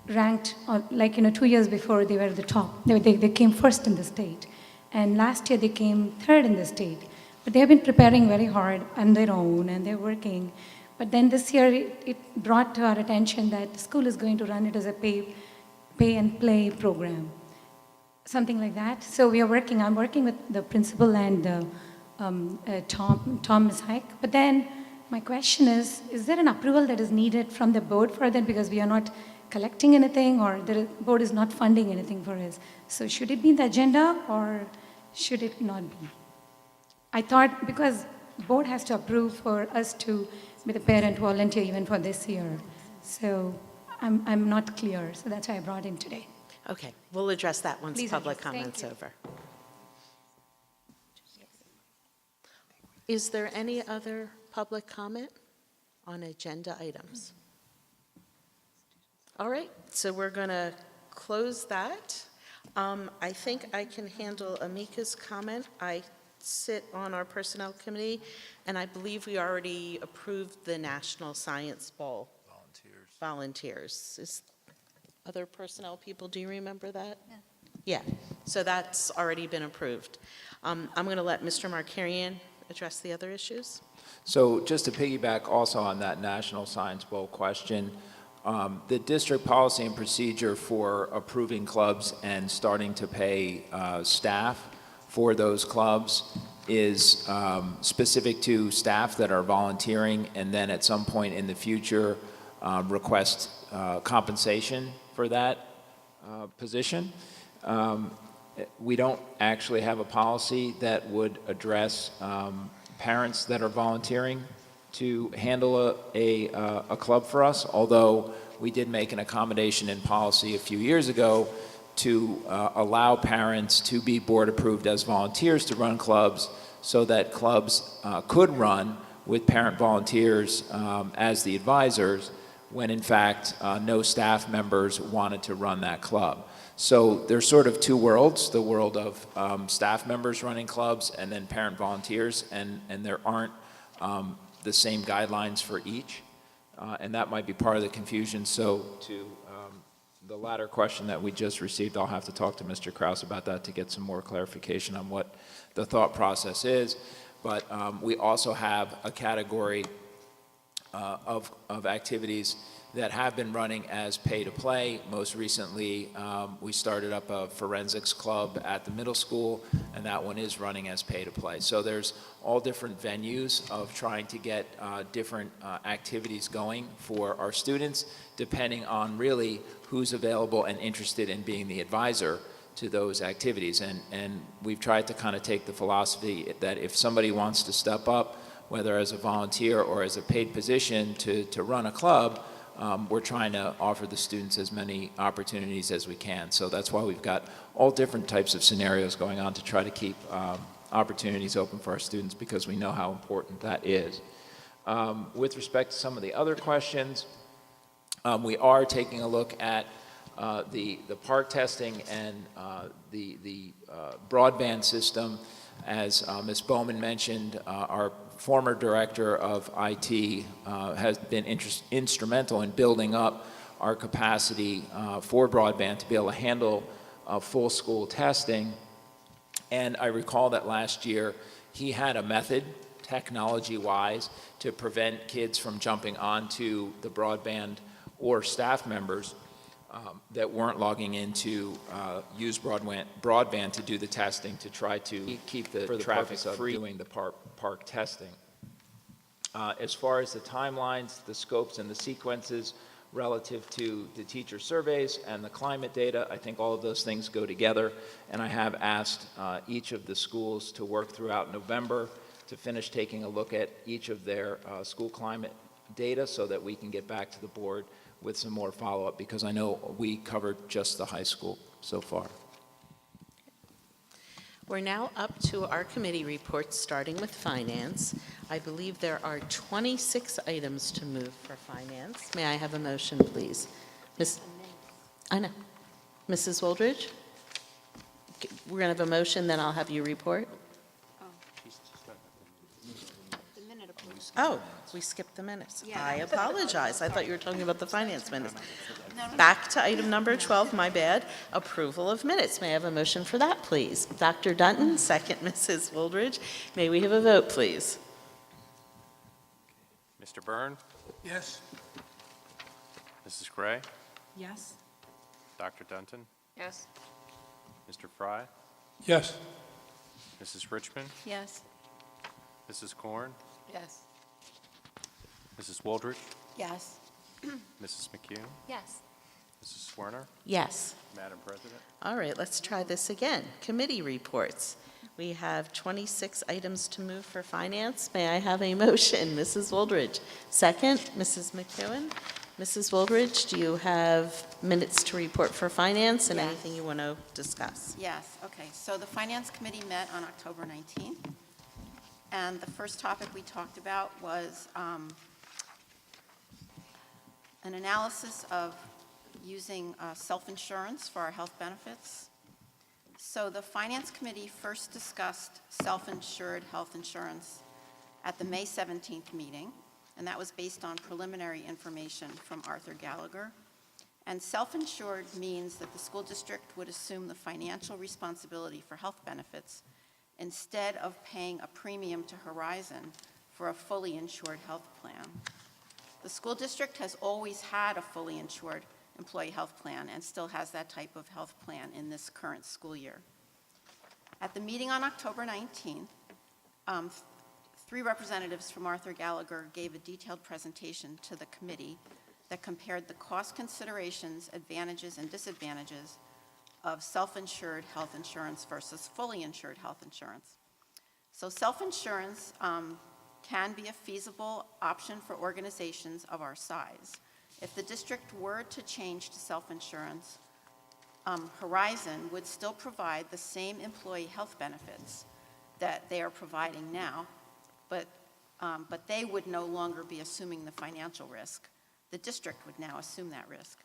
ranked, 2 years before they were the top. They came first in the state. And last year they came third in the state. But they have been preparing very hard on their own and they're working. But then this year it brought to our attention that the school is going to run it as a pay and play program, something like that. So I'm working with the principal and Tom Mishak. But then my question is there an approval that is needed from the board for that, because we are not collecting anything or the board is not funding anything for us? So should it be in the agenda or should it not be? I thought because board has to approve for us to be the parent volunteer even for this year. So I'm not clear, so that's why I brought in today. Okay, we'll address that once Please public address. Thank comment's you. over. Is there any other public comment on agenda items? All right, so we're going to close that. I think I can handle Amika's comment. I sit on our personnel committee, and I believe we already approved the National Science Bowl. Volunteers. Other personnel people, do you remember that? Yeah, so that's already been approved. I'm going to let Mr. Markarian address the other issues. So just to piggyback also on that National Science Bowl question, the district policy and procedure for approving clubs and starting to pay staff for those clubs is specific to staff that are volunteering and then at some point in the future request compensation for that position. We don't actually have a policy that would address parents that are volunteering to handle a club for us, although we did make an accommodation in policy a few years ago to allow parents to be board approved as volunteers to run clubs so that clubs could run with parent volunteers as the advisors when in fact no staff members wanted to run that club. So there's sort of two worlds, the world of staff members running clubs and then parent volunteers, and there aren't the same guidelines for each, and that might be part of the confusion. So to the latter question that we just received, I'll have to talk to Mr. Kraus about that to get some more clarification on what the thought process is. But we also have a category of activities that have been running as pay-to-play. Most recently, we started up a forensics club at the middle school, and that one is running as pay-to-play. So there's all different venues of trying to get different activities going for our students, depending on really who's available and interested in being the advisor to those activities. And we've tried to kind of take the philosophy that if somebody wants to step up, whether as a volunteer or as a paid position to run a club, we're trying to offer the students as many opportunities as we can. So that's why we've got all different types of scenarios going on to try to keep opportunities open for our students, because we know how important that is. With respect to some of the other questions, we are taking a look at the park testing and the broadband system. As Ms. Bowman mentioned, our former director of IT has been instrumental in building up our capacity for broadband to be able to handle full school testing. And I recall that last year he had a method, technology-wise, to prevent kids from jumping onto the broadband or staff members that weren't logging in to use broadband to do the testing, to try to keep the traffic free doing the park testing. As far as the timelines, the scopes, and the sequences relative to the teacher surveys and the climate data, I think all of those things go together, and I have asked each of the schools to work throughout November to finish taking a look at each of their school climate data so that we can get back to the board with some more follow-up, because I know we covered just the high school so far. We're now up to our committee reports, starting with finance. I believe there are 26 items to move for finance. May I have a motion, please? I know. Mrs. Woldridge? We're going to have a motion, then I'll have you report. Oh, We skipped the minutes. Yeah. I apologize. I thought you were talking about the finance minutes. Back to item number 12, my bad, approval of minutes. May I have a motion for that, please? Dr. Dunton, second Mrs. Wooldridge. May we have a vote, please? Mr. Byrne, Yes. Mrs. Gray, Yes? Dr. Dunton, Yes. Mr. Fry, Yes. Mrs. Richmond, Yes. Mrs. Korn, Yes. Mrs. Wooldridge, Yes. Mrs. McCune, Yes. Mrs. Werner, Yes. Madam President. All right, let's try this again. Committee reports. We have 26 items to move for finance. May I have a motion? Mrs. Wooldridge. Second, Mrs. McEwen. Mrs. Wooldridge, do you have minutes to report for finance and Yes. anything you want to discuss? Yes, okay. So the Finance Committee met on October 19th, and the first topic we talked about was an analysis of using self-insurance for our health benefits. So the Finance Committee first discussed self-insured health insurance at the May 17th meeting, and that was based on preliminary information from Arthur Gallagher. And self-insured means that the school district would assume the financial responsibility for health benefits instead of paying a premium to Horizon for a fully insured health plan. The school district has always had a fully insured employee health plan and still has that type of health plan in this current school year. At the meeting on October 19th, three representatives from Arthur Gallagher gave a detailed presentation to the committee that compared the cost considerations, advantages, and disadvantages of self-insured health insurance versus fully insured health insurance. So self-insurance can be a feasible option for organizations of our size. If the district were to change to self-insurance, Horizon would still provide the same employee health benefits that they are providing now, but they would no longer be assuming the financial risk. The district would now assume that risk.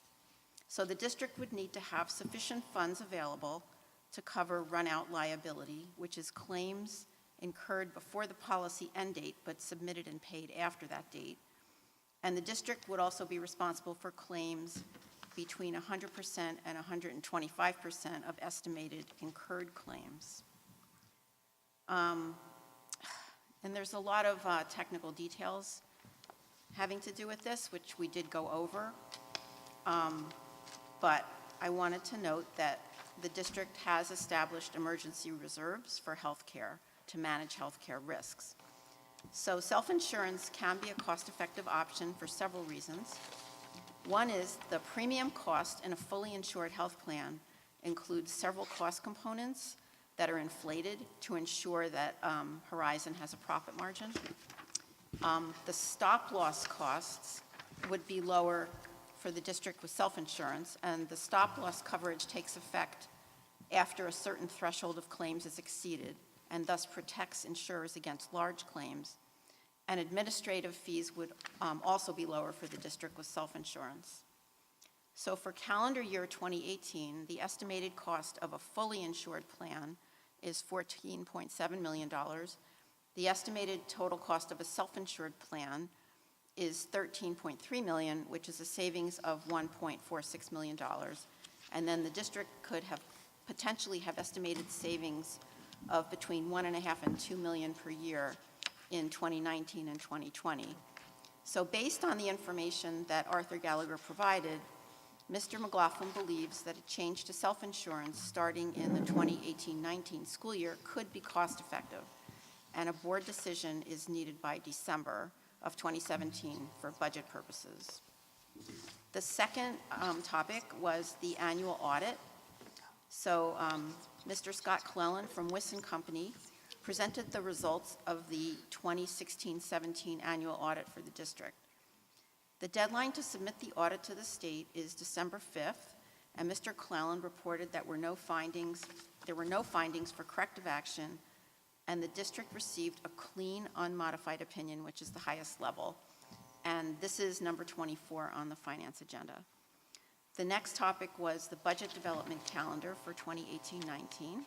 So the district would need to have sufficient funds available to cover run-out liability, which is claims incurred before the policy end date but submitted and paid after that date. And the district would also be responsible for claims between 100% and 125% of estimated incurred claims. And there's a lot of technical details having to do with this, which we did go over. But I wanted to note that the district has established emergency reserves for healthcare to manage healthcare risks. So self-insurance can be a cost-effective option for several reasons. One is the premium cost in a fully insured health plan includes several cost components that are inflated to ensure that Horizon has a profit margin. The stop-loss costs would be lower for the district with self-insurance, and the stop-loss coverage takes effect after a certain threshold of claims is exceeded, and thus protects insurers against large claims. And administrative fees would also be lower for the district with self-insurance. So for calendar year 2018, the estimated cost of a fully insured plan is $14.7 million. The estimated total cost of a self-insured plan is $13.3 million, which is a savings of $1.46 million. And then the district could have potentially have estimated savings of between $1.5 and $2 million per year in 2019 and 2020. So based on the information that Arthur Gallagher provided, Mr. McLaughlin believes that a change to self-insurance starting in the 2018-19 school year could be cost-effective, and a board decision is needed by December of 2017 for budget purposes. The second topic was the annual audit. So Mr. Scott Clellan from Wiss & Company presented the results of the 2016-17 annual audit for the district. The deadline to submit the audit to the state is December 5th, and Mr. Clellan reported that there were no findings for corrective action, and the district received a clean, unmodified opinion, which is the highest level. And this is number 24 on the finance agenda. The next topic was the budget development calendar for 2018-19.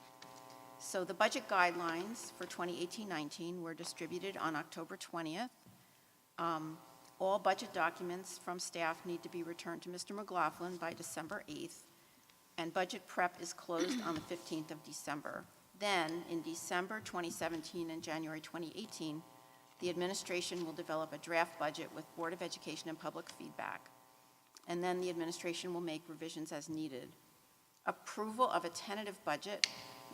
So the budget guidelines for 2018-19 were distributed on October 20th. All budget documents from staff need to be returned to Mr. McLaughlin by December 8th, and budget prep is closed on the 15th of December. Then, in December 2017 and January 2018, the administration will develop a draft budget with Board of Education and public feedback, and then the administration will make revisions as needed. Approval of a tentative budget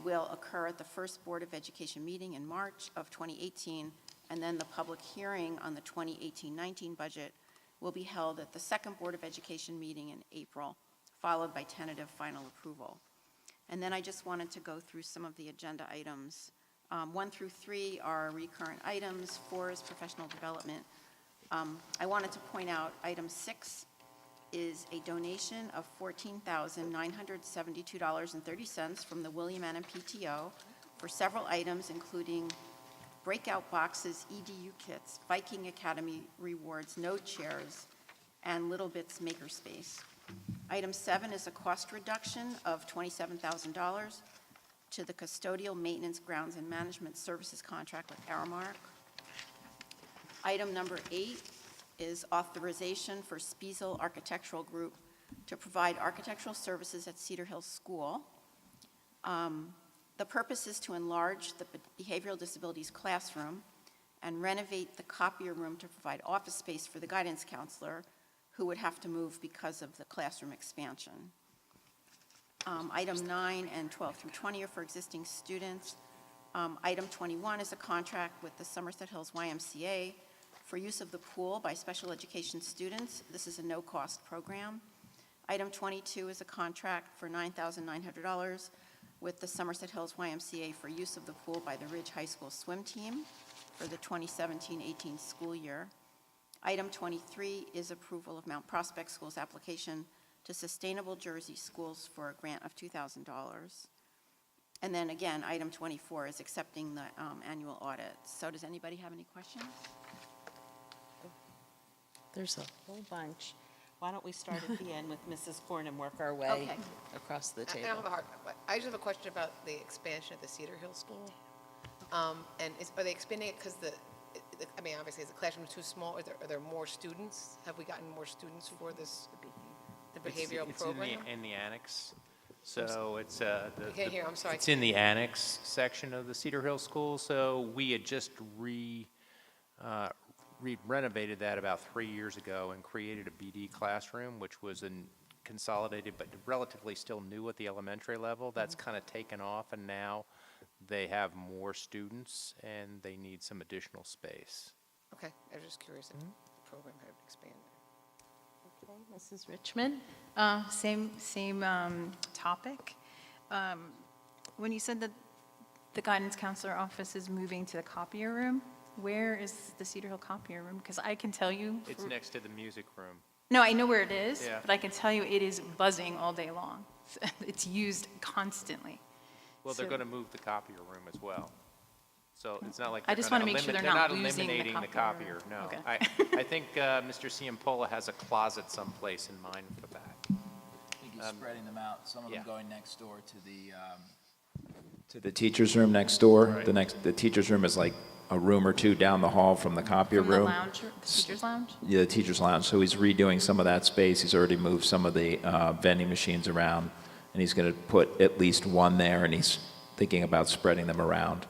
will occur at the first Board of Education meeting in March of 2018, and then the public hearing on the 2018-19 budget will be held at the second Board of Education meeting in April, followed by tentative final approval. And then I just wanted to go through some of the agenda items. 1 through 3 are recurrent items. 4 is professional development. I wanted to point out item 6 is a donation of $14,972.30 from the William Annan PTO for several items, including breakout boxes, EDU kits, Viking Academy rewards, note chairs, and Little Bits Makerspace. Item 7 is a cost reduction of $27,000 to the custodial maintenance grounds and management services contract with Aramark. Item number 8 is authorization for Spiesel Architectural Group to provide architectural services at Cedar Hill School. The purpose is to enlarge the behavioral disabilities classroom and renovate the copier room to provide office space for the guidance counselor who would have to move because of the classroom expansion. Item 9 and 12 through 20 are for existing students. Item 21 is a contract with the Somerset Hills YMCA for use of the pool by special education students. This is a no-cost program. Item 22 is a contract for $9,900 with the Somerset Hills YMCA for use of the pool by the Ridge High School swim team for the 2017-18 school year. Item 23 is approval of Mount Prospect School's application to Sustainable Jersey Schools for a grant of $2,000. And then again, item 24 is accepting the annual audit. So does anybody have any questions? There's a whole bunch. Why don't we start at the end with Mrs. Korn and work our way across the I don't table? have a hard, I just have a question about the expansion at the Cedar Hill School. And are they expanding it because I mean, obviously, is the classroom too small? Are there more students? Have we gotten more students for this, the behavioral program? It's in the annex. So it's I can't hear, I'm sorry. It's in the annex section of the Cedar Hill School. So we had just renovated that about 3 years ago and created a BD classroom, which was consolidated but relatively still new at the elementary level. That's kind of taken off, and now they have more students and they need some additional space. Okay, I was just curious if the program had expanded. Okay, Mrs. Richmond? Same topic. When you said that the guidance counselor office is moving to the copier room, where is the Cedar Hill copier room? Because I can tell you. It's next to the music room. No, I know where it is, Yeah. but I can tell you it is buzzing all day long. It's used constantly. Well, they're So- going to move the copier room as well. So it's not like I they're just gonna wanna make sure they're they're not not losing the eliminating the copier copier, room. no. Okay. I think Mr. Ciampola has a closet someplace in mind for that. I think he's spreading them out, some of them yeah. going next door to the teacher's room next door. Right. The teacher's room is like a room or two down the hall from the copier From the room. lounge, the teacher's lounge? Yeah, the teacher's lounge. So he's redoing some of that space. He's already moved some of the vending machines around, and he's going to put at least one there, and he's thinking about spreading them around,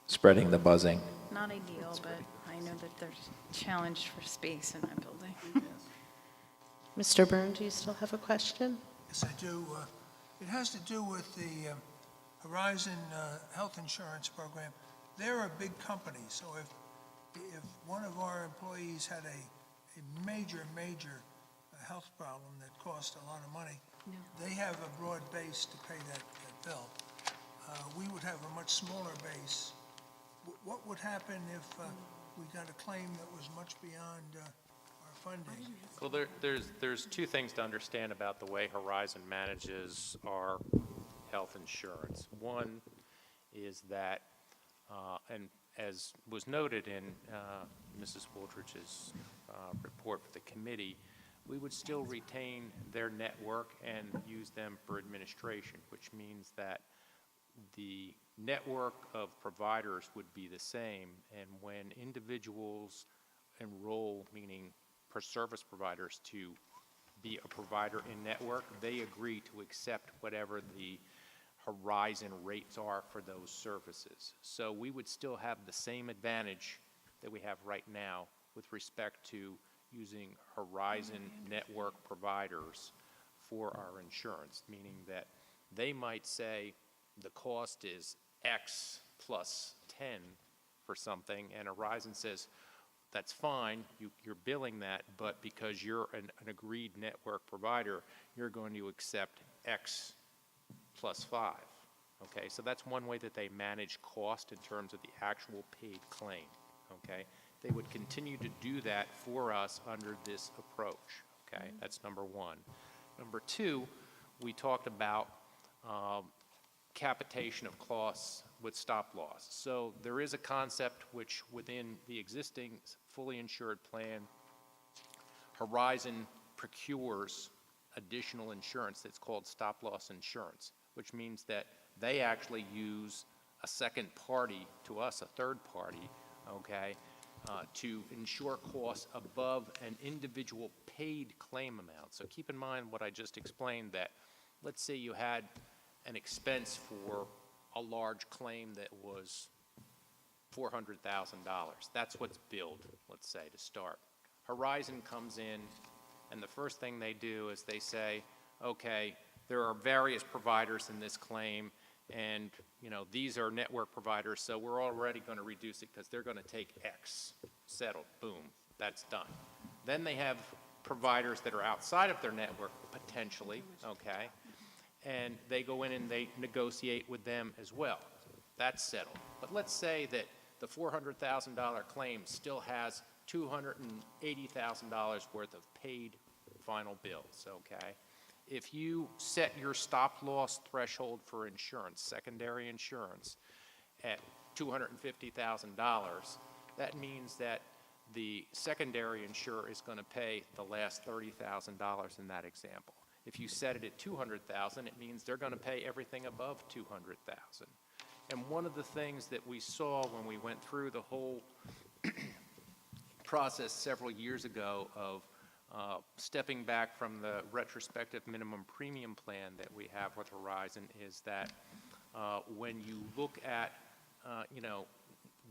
spreading the buzzing. Not ideal, but I know that there's a challenge for space in that building. Mr. Byrne, do you still have a question? Yes, I do. It has to do with the Horizon Health Insurance Program. They're a big company, so if one of our employees had a major health problem that cost a lot of money, they have a broad base to pay that bill. We would have a much smaller base. What would happen if we got a claim that was much beyond our funding? Well, there's two things to understand about the way Horizon manages our health insurance. One is that, and as was noted in Mrs. Wooldridge's report for the committee, we would still retain their network and use them for administration, which means that the network of providers would be the same, and when individuals enroll, meaning per service providers, to be a provider in network, they agree to accept whatever the Horizon rates are for those services. So we would still have the same advantage that we have right now with respect to using Horizon network providers for our insurance, meaning that they might say the cost is X plus 10 for something, and Horizon says, that's fine, you're billing that, but because you're an agreed network provider, you're going to accept X plus 5. Okay, so that's one way that they manage cost in terms of the actual paid claim. Okay, they would continue to do that for us under this approach. Okay, that's number one. Number two, we talked about capitation of costs with stop loss. So there is a concept which within the existing fully insured plan, Horizon procures additional insurance that's called stop loss insurance, which means that they actually use a second party to us, a third party, okay, to insure costs above an individual paid claim amount. So keep in mind what I just explained, that let's say you had an expense for a large claim that was $400,000. That's what's billed, let's say, to start. Horizon comes in, and the first thing they do is they say, okay, there are various providers in this claim, and these are network providers, so we're already going to reduce it because they're going to take X. Settled, boom, that's done. Then they have providers that are outside of their network, potentially, okay, and they go in and they negotiate with them as well. That's settled. But let's say that the $400,000 claim still has $280,000 worth of paid final bills, okay? If you set your stop loss threshold for insurance, secondary insurance, at $250,000, that means that the secondary insurer is going to pay the last $30,000 in that example. If you set it at $200,000, it means they're going to pay everything above $200,000. And one of the things that we saw when we went through the whole process several years ago of stepping back from the retrospective minimum premium plan that we have with Horizon is that when you look at,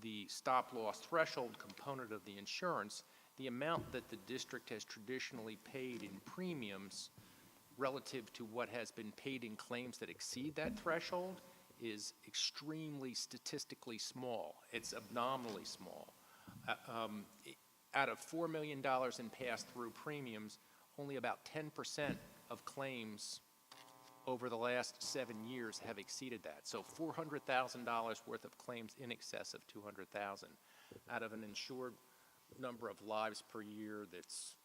the stop loss threshold component of the insurance, the amount that the district has traditionally paid in premiums relative to what has been paid in claims that exceed that threshold is extremely statistically small. It's abnormally small. Out of $4 million in pass-through premiums, only about 10% of claims over the last 7 years have exceeded that. So $400,000 worth of claims in excess of $200,000 out of an insured number of lives per year that's,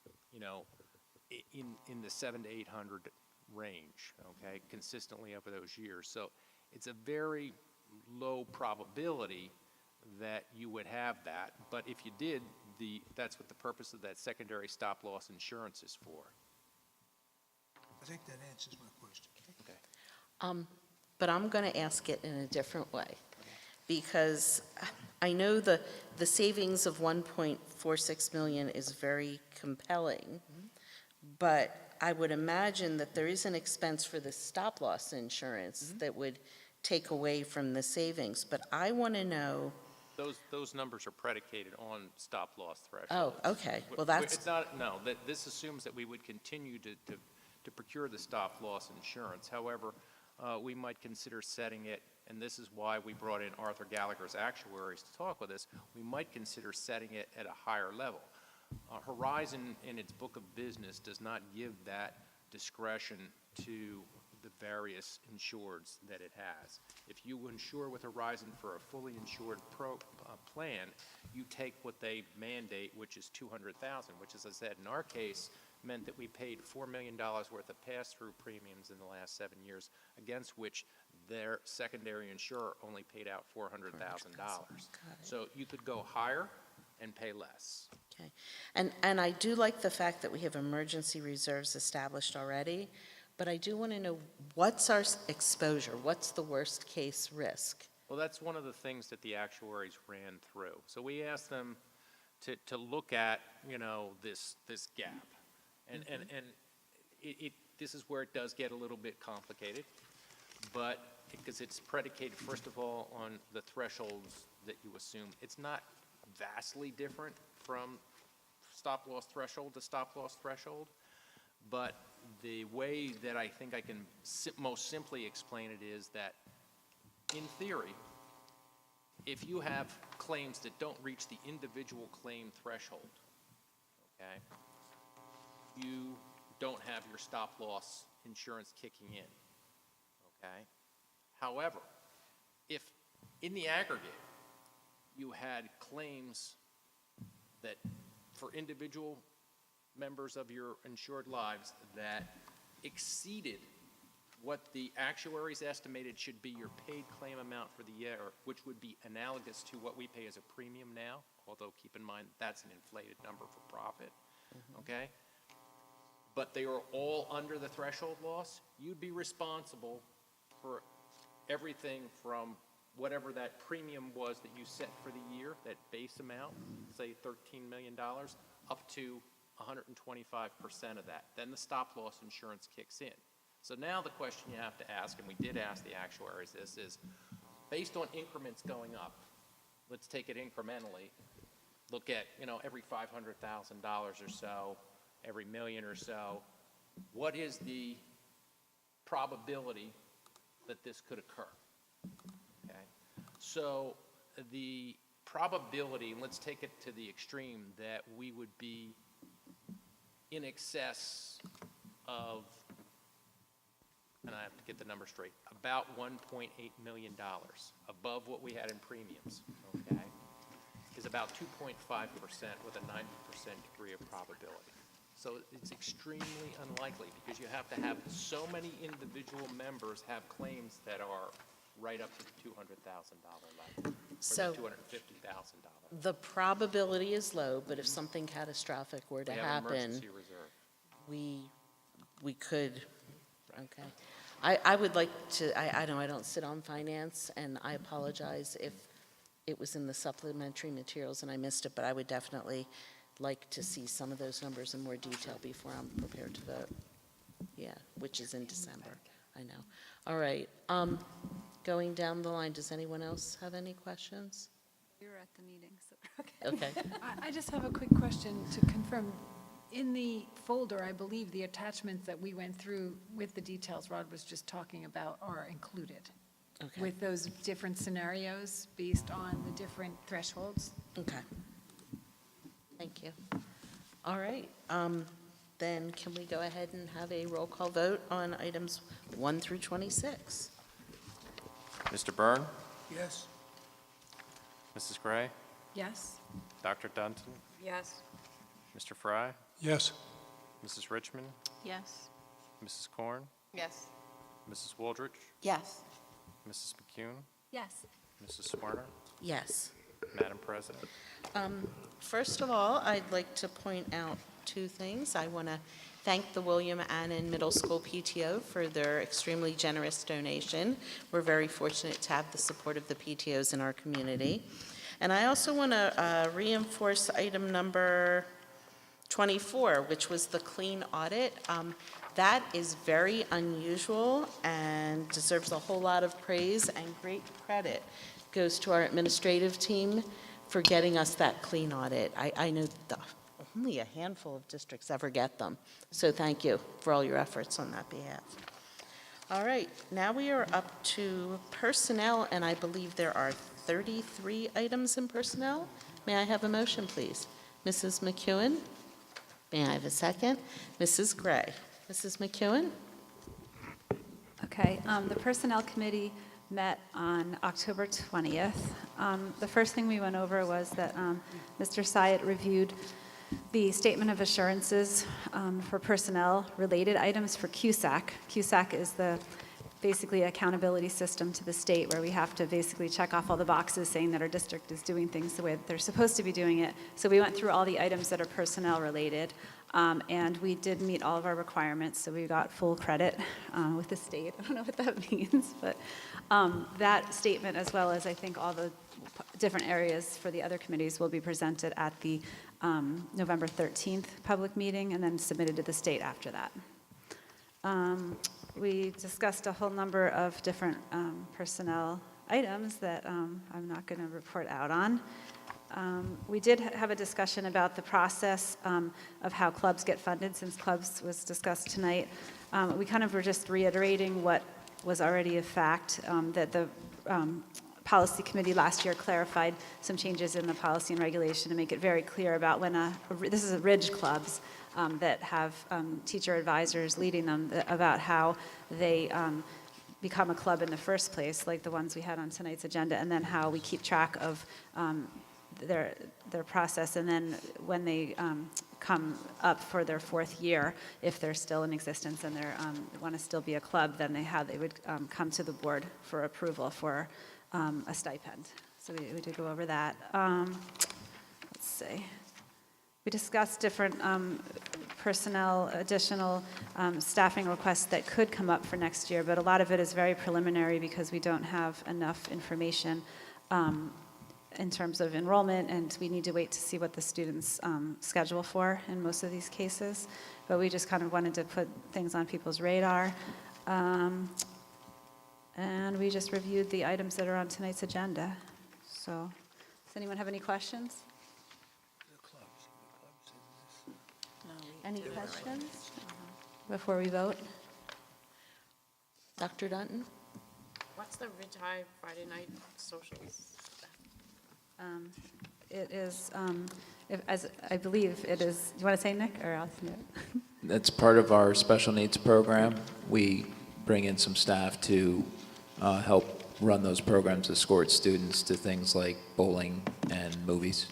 in the 700 to 800 range, okay, consistently over those years. So it's a very low probability that you would have that, but if you did, that's what the purpose of that secondary stop loss insurance is for. I think that answers my question. Okay. But I'm going to ask it in a different way, because I know the savings of $1.46 million is very compelling, but I would imagine that there is an expense for the stop loss insurance that would take away from the savings. But I want to know. Those numbers are predicated on stop loss thresholds. Oh, okay. Well, that's. It's not, no, this assumes that we would continue to procure the stop loss insurance. However, we might consider setting it, and this is why we brought in Arthur Gallagher's actuaries to talk with us, we might consider setting it at a higher level. Horizon, in its book of business, does not give that discretion to the various insureds that it has. If you insure with Horizon for a fully insured plan, you take what they mandate, which is $200,000, which, as I said, in our case, meant that we paid $4 million worth of pass-through premiums in the last 7 years, against which their secondary insurer only paid out $400,000. So you could go higher and pay less. Okay. And I do like the fact that we have emergency reserves established already, but I do want to know, what's our exposure? What's the worst case risk? Well, that's one of the things that the actuaries ran through. So we asked them to look at, this gap. And this is where it does get a little bit complicated, but because it's predicated, first of all, on the thresholds that you assume. It's not vastly different from stop-loss threshold to stop-loss threshold, but the way that I think I can most simply explain it is that, in theory, if you have claims that don't reach the individual claim threshold, okay, you don't have your stop-loss insurance kicking in, okay? However, if in the aggregate you had claims that for individual members of your insured lives that exceeded what the actuaries estimated should be your paid claim amount for the year, which would be analogous to what we pay as a premium now, although keep in mind that's an inflated number for profit, okay? But they are all under the threshold loss, you'd be responsible for everything from whatever that premium was that you set for the year, that base amount, say $13 million, up to 125% of that. Then the stop-loss insurance kicks in. So now the question you have to ask, and we did ask the actuaries this, is based on increments going up, let's take it incrementally, look at, every $500,000 or so, every million or so, what is the probability that this could occur? Okay. So the probability, and let's take it to the extreme, that we would be in excess of, and I have to get the number straight, about $1.8 million above what we had in premiums, okay, is about 2.5% with a 90% degree of probability. So it's extremely unlikely because you have to have so many individual members have claims that are right up to the $200,000 level, So or the $250,000. the probability is low, but if something catastrophic were to We have an happen, emergency reserve. we could, okay. I would like to, I know I don't sit on finance, and I apologize if it was in the supplementary materials and I missed it, but I would definitely like to see some of those numbers in more detail before I'm prepared to vote. Yeah, which is in December, I know. All right, going down the line, does anyone else have any questions? We were at the meeting, so, Okay. I just have a quick question to confirm. In the folder, I believe the attachments that we went through with the details Rod was just talking about are included. Okay. With those different scenarios based on the different thresholds. Okay. Thank you. All right, then can we go ahead and have a roll call vote on items 1 through 26? Mr. Byrne? Yes? Mrs. Gray? Yes? Dr. Dunton? Yes. Mr. Fry? Yes. Mrs. Richmond? Yes. Mrs. Korn? Yes. Mrs. Wooldridge? Yes. Mrs. McCune? Yes. Mrs. Swerner? Yes. Madam President? First of all, I'd like to point out two things. I want to thank the William Annan Middle School PTO for their extremely generous donation. We're very fortunate to have the support of the PTOs in our community. And I also want to reinforce item number 24, which was the clean audit. That is very unusual and deserves a whole lot of praise, and great credit goes to our administrative team for getting us that clean audit. I know only a handful of districts ever get them, so thank you for all your efforts on that behalf. All right, now we are up to personnel, and I believe there are 33 items in personnel. May I have a motion, please? Mrs. McEwen? May I have a second? Mrs. Gray? Mrs. McEwen? Okay, the Personnel Committee met on October 20th. The first thing we went over was that Mr. Syatt reviewed the statement of assurances for personnel-related items for CUSAC. CUSAC is the basically accountability system to the state where we have to basically check off all the boxes saying that our district is doing things the way that they're supposed to be doing it. So we went through all the items that are personnel related, and we did meet all of our requirements, so we got full credit with the state. I don't know what that means, but that statement, as well as I think all the different areas for the other committees, will be presented at the November 13th public meeting and then submitted to the state after that. We discussed a whole number of different personnel items that I'm not going to report out on. We did have a discussion about the process of how clubs get funded, since clubs was discussed tonight. We kind of were just reiterating what was already a fact, that the policy committee last year clarified some changes in the policy and regulation to make it very clear about when this is Ridge clubs, that have teacher advisors leading them, about how they become a club in the first place, like the ones we had on tonight's agenda, and then how we keep track of their process, and then when they come up for their 4th year, if they're still in existence and they want to still be a club, then they would come to the board for approval for a stipend. So we did go over that. Let's see. We discussed different personnel, additional staffing requests that could come up for next year, but a lot of it is very preliminary because we don't have enough information in terms of enrollment, and we need to wait to see what the students schedule for in most of these cases. But we just kind of wanted to put things on people's radar. And we just reviewed the items that are on tonight's agenda. So, does anyone have any questions? Any questions before we vote? Dr. Dunton? What's the Ridge High Friday night socials? It is, as I believe it is, do you want to say, Nick, or else? No. That's part of our special needs program. We bring in some staff to help run those programs, escort students to things like bowling and movies.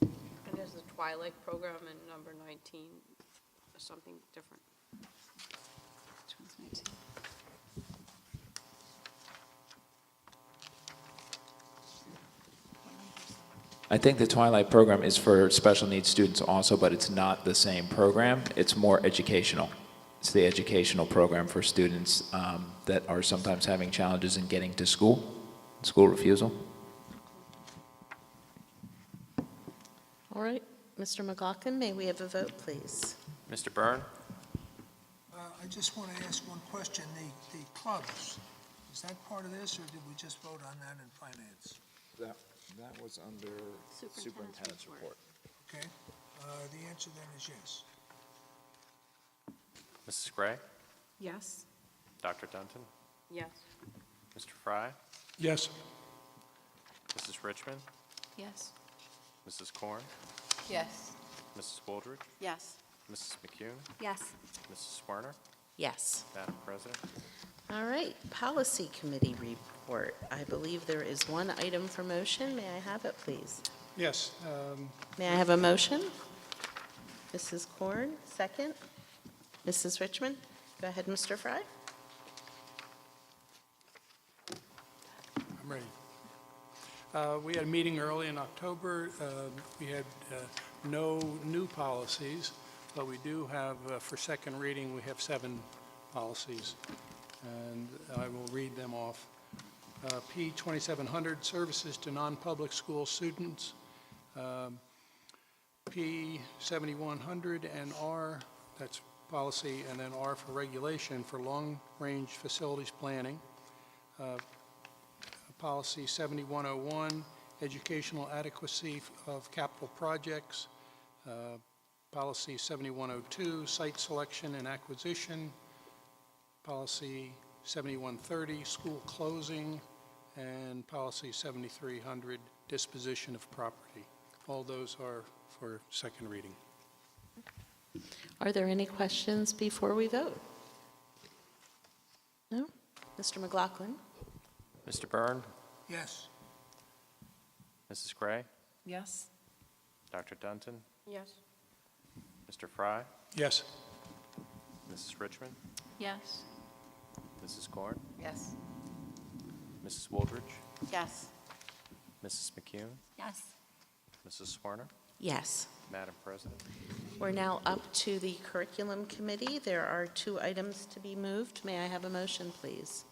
And there's the Twilight program in number 19, or something different. Which one's 19? I think the Twilight program is for special needs students also, but it's not the same program. It's more educational. It's the educational program for students that are sometimes having challenges in getting to school refusal. All right, Mr. McLaughlin, may we have a vote, please? Mr. Byrne? I just want to ask one question. The clubs, is that part of this, or did we just vote on that in finance? That was under superintendent's report. Okay, the answer then is yes. Mrs. Gray? Yes. Dr. Dunton? Yes. Mr. Fry? Yes. Mrs. Richmond? Yes. Mrs. Korn? Yes. Mrs. Wooldridge? Yes. Mrs. McCune? Yes. Mrs. Werner? Yes. Madam President? All right, Policy Committee report. I believe there is one item for motion. May I have it, please? Yes. May I have a motion? Mrs. Korn, second. Mrs. Richmond? Go ahead, Mr. Fry. I'm ready. We had a meeting early in October. We had no new policies, but we do have, for second reading, we have 7 policies, and I will read them off. P 2700, services to non-public school students. P 7100 and R, that's policy, and then R for regulation for long-range facilities planning. Policy 7101, educational adequacy of capital projects. Policy 7102, site selection and acquisition. Policy 7130, school closing. And policy 7300, disposition of property. All those are for second reading. Are there any questions before we vote? No? Mr. McLaughlin? Mr. Byrne? Yes. Mrs. Gray? Yes. Dr. Dunton? Yes. Mr. Fry? Yes. Mrs. Richmond? Yes. Mrs. Korn, Yes. Mrs. Woolridge, Yes. Mrs. McCune, Yes. Mrs. Swarner, Yes. Madam President. We're now up to the Curriculum Committee. There are 2 items to be moved. May I have a motion, please?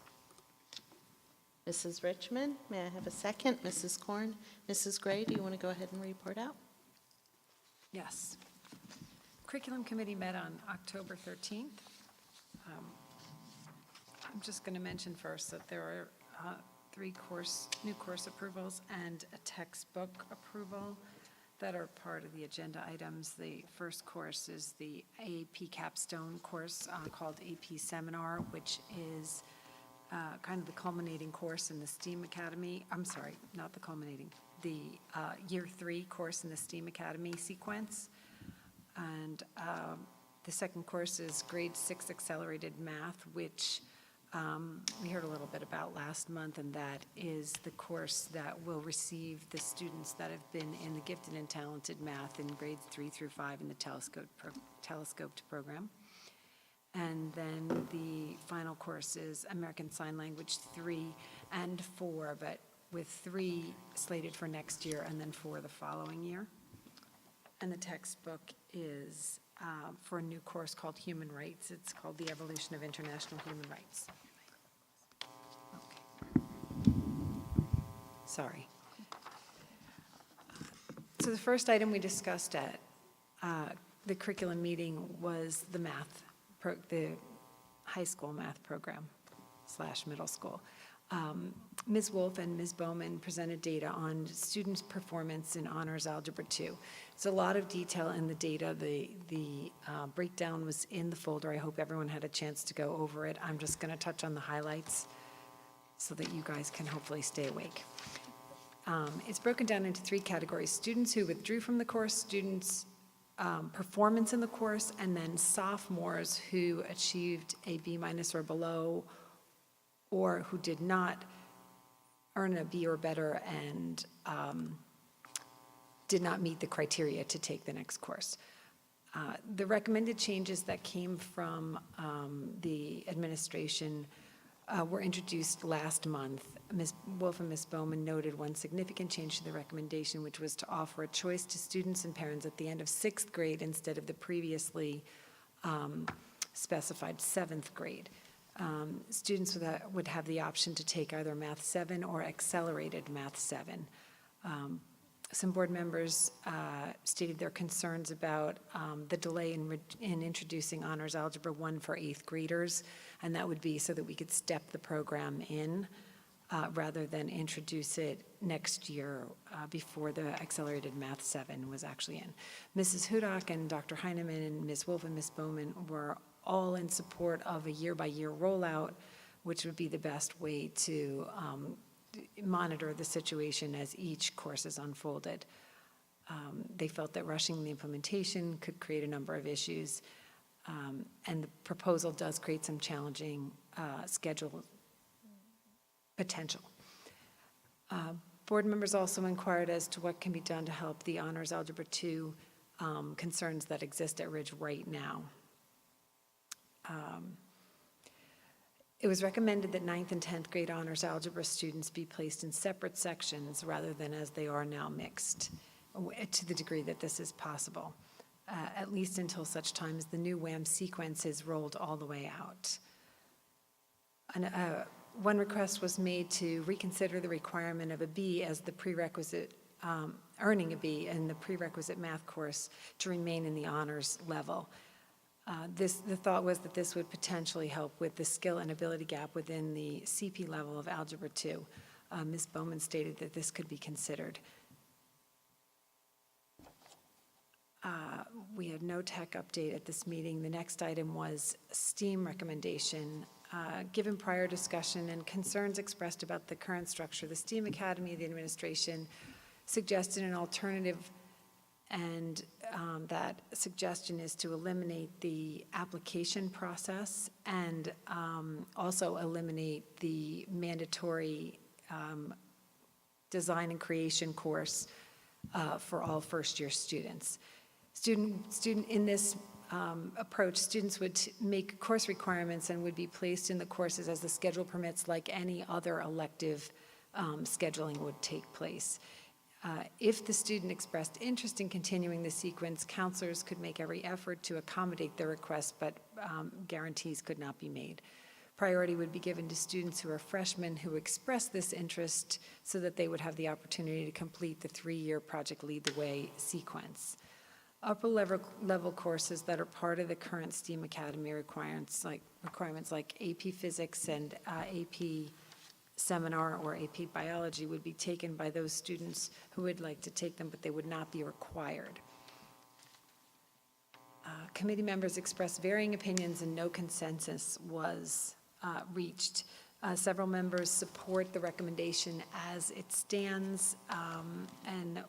Mrs. Richmond, may I have a second? Mrs. Korn? Mrs. Gray, do you want to go ahead and report out? Yes. Curriculum Committee met on October 13th. I'm just going to mention first that there are 3 new course approvals and a textbook approval that are part of the agenda items. The first course is the AP capstone course called AP Seminar, which is kind of the culminating course in the STEAM Academy. I'm sorry, not the culminating, the Year 3 course in the STEAM Academy sequence. And the second course is Grade 6 Accelerated Math, which we heard a little bit about last month, and that is the course that will receive the students that have been in the gifted and talented math in grades 3 through 5 in the telescoped program. And then the final course is American Sign Language 3 and 4, but with 3 slated for next year and then 4 the following year. And the textbook is for a new course called Human Rights. It's called The Evolution of International Human Rights. Okay. Sorry. So the first item we discussed at the curriculum meeting was the the high school math program / middle school. Ms. Wolf and Ms. Bowman presented data on students' performance in Honors Algebra 2. There's a lot of detail in the data. The breakdown was in the folder. I hope everyone had a chance to go over it. I'm just going to touch on the highlights so that you guys can hopefully stay awake. It's broken down into 3 categories: students who withdrew from the course, students' performance in the course, and then sophomores who achieved a B- or below, or who did not earn a B or better and did not meet the criteria to take the next course. The recommended changes that came from the administration were introduced last month. Ms. Wolf and Ms. Bowman noted one significant change to the recommendation, which was to offer a choice to students and parents at the end of 6th grade instead of the previously specified 7th grade. Students would have the option to take either Math 7 or Accelerated Math 7. Some board members stated their concerns about the delay in introducing Honors Algebra 1 for 8th graders, and that would be so that we could step the program in rather than introduce it next year before the Accelerated Math 7 was actually in. Mrs. Hudak and Dr. Heineman and Ms. Wolf and Ms. Bowman were all in support of a year-by-year rollout, which would be the best way to monitor the situation as each course is unfolded. They felt that rushing the implementation could create a number of issues, and the proposal does create some challenging schedule potential. Board members also inquired as to what can be done to help the Honors Algebra 2 concerns that exist at Ridge right now. It was recommended that 9th and 10th grade honors algebra students be placed in separate sections rather than as they are now mixed, to the degree that this is possible, at least until such time as the new WAM sequence is rolled all the way out. One request was made to reconsider the requirement of a B as the prerequisite, earning a B in the prerequisite math course to remain in the honors level. The thought was that this would potentially help with the skill and ability gap within the CP level of Algebra 2. Ms. Bowman stated that this could be considered. We had no tech update at this meeting. The next item was STEAM recommendation. Given prior discussion and concerns expressed about the current structure, the STEAM Academy, the administration suggested an alternative, and that suggestion is to eliminate the application process and also eliminate the mandatory design and creation course for all first-year students. Student in this approach, students would make course requirements and would be placed in the courses as the schedule permits, like any other elective scheduling would take place. If the student expressed interest in continuing the sequence, counselors could make every effort to accommodate their request, but guarantees could not be made. Priority would be given to students who are freshmen who express this interest so that they would have the opportunity to complete the 3-year Project Lead the Way sequence. Upper level courses that are part of the current STEAM Academy requirements like AP Physics and AP Seminar or AP Biology would be taken by those students who would like to take them, but they would not be required. Committee members expressed varying opinions and no consensus was reached. Several members support the recommendation as it stands, and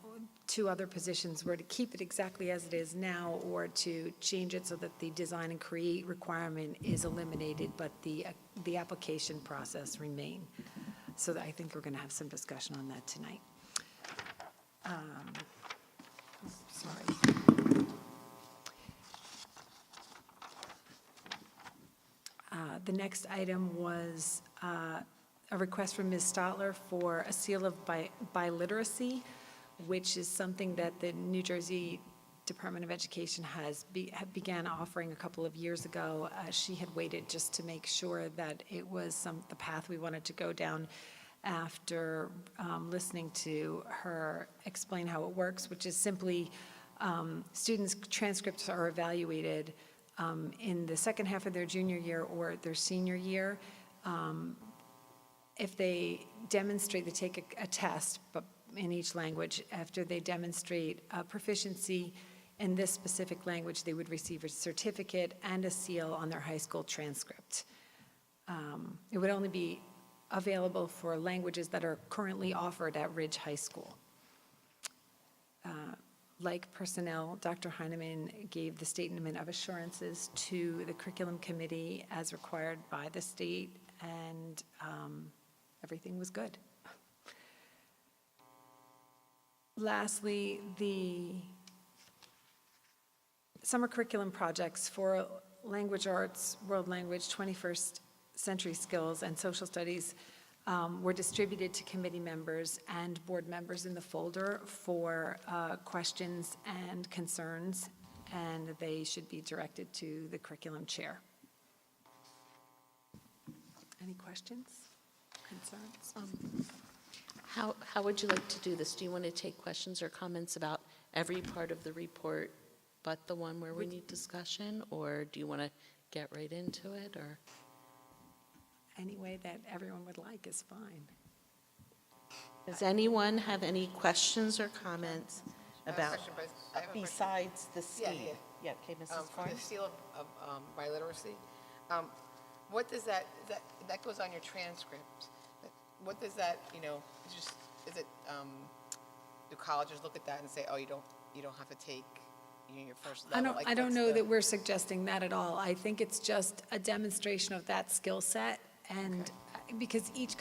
2 other positions were to keep it exactly as it is now or to change it so that the design and create requirement is eliminated, but the application process remain. So I think we're going to have some discussion on that tonight. Sorry. The next item was a request from Ms. Stotler for a seal of biliteracy, which is something that the New Jersey Department of Education began offering a couple of years ago. She had waited just to make sure that it was the path we wanted to go down after listening to her explain how it works, which is simply students' transcripts are evaluated in the second half of their junior year or their senior year. If they demonstrate, they take a test, but in each language. After they demonstrate proficiency in this specific language, they would receive a certificate and a seal on their high school transcript. It would only be available for languages that are currently offered at Ridge High School. Like personnel, Dr. Heineman gave the statement of assurances to the curriculum committee as required by the state, and everything was good. Lastly, the summer curriculum projects for language arts, world language, 21st century skills, and social studies were distributed to committee members and board members in the folder for questions and concerns, and they should be directed to the curriculum chair. Any questions, concerns? How would you like to do this? Do you want to take questions or comments about every part of the report but the one where we need discussion, or do you want to get right into it, or? Any way that everyone would like is fine. Does anyone have any questions or comments about, besides the Yeah, STEAM? Yeah, okay, Mrs. For the Barnes? seal of biliteracy, what does that goes on your transcript? What does that, is it, do colleges look at that and say, oh, you don't have to take your first level? I don't know that we're suggesting that at all. I think it's just a demonstration of that skill set, and because each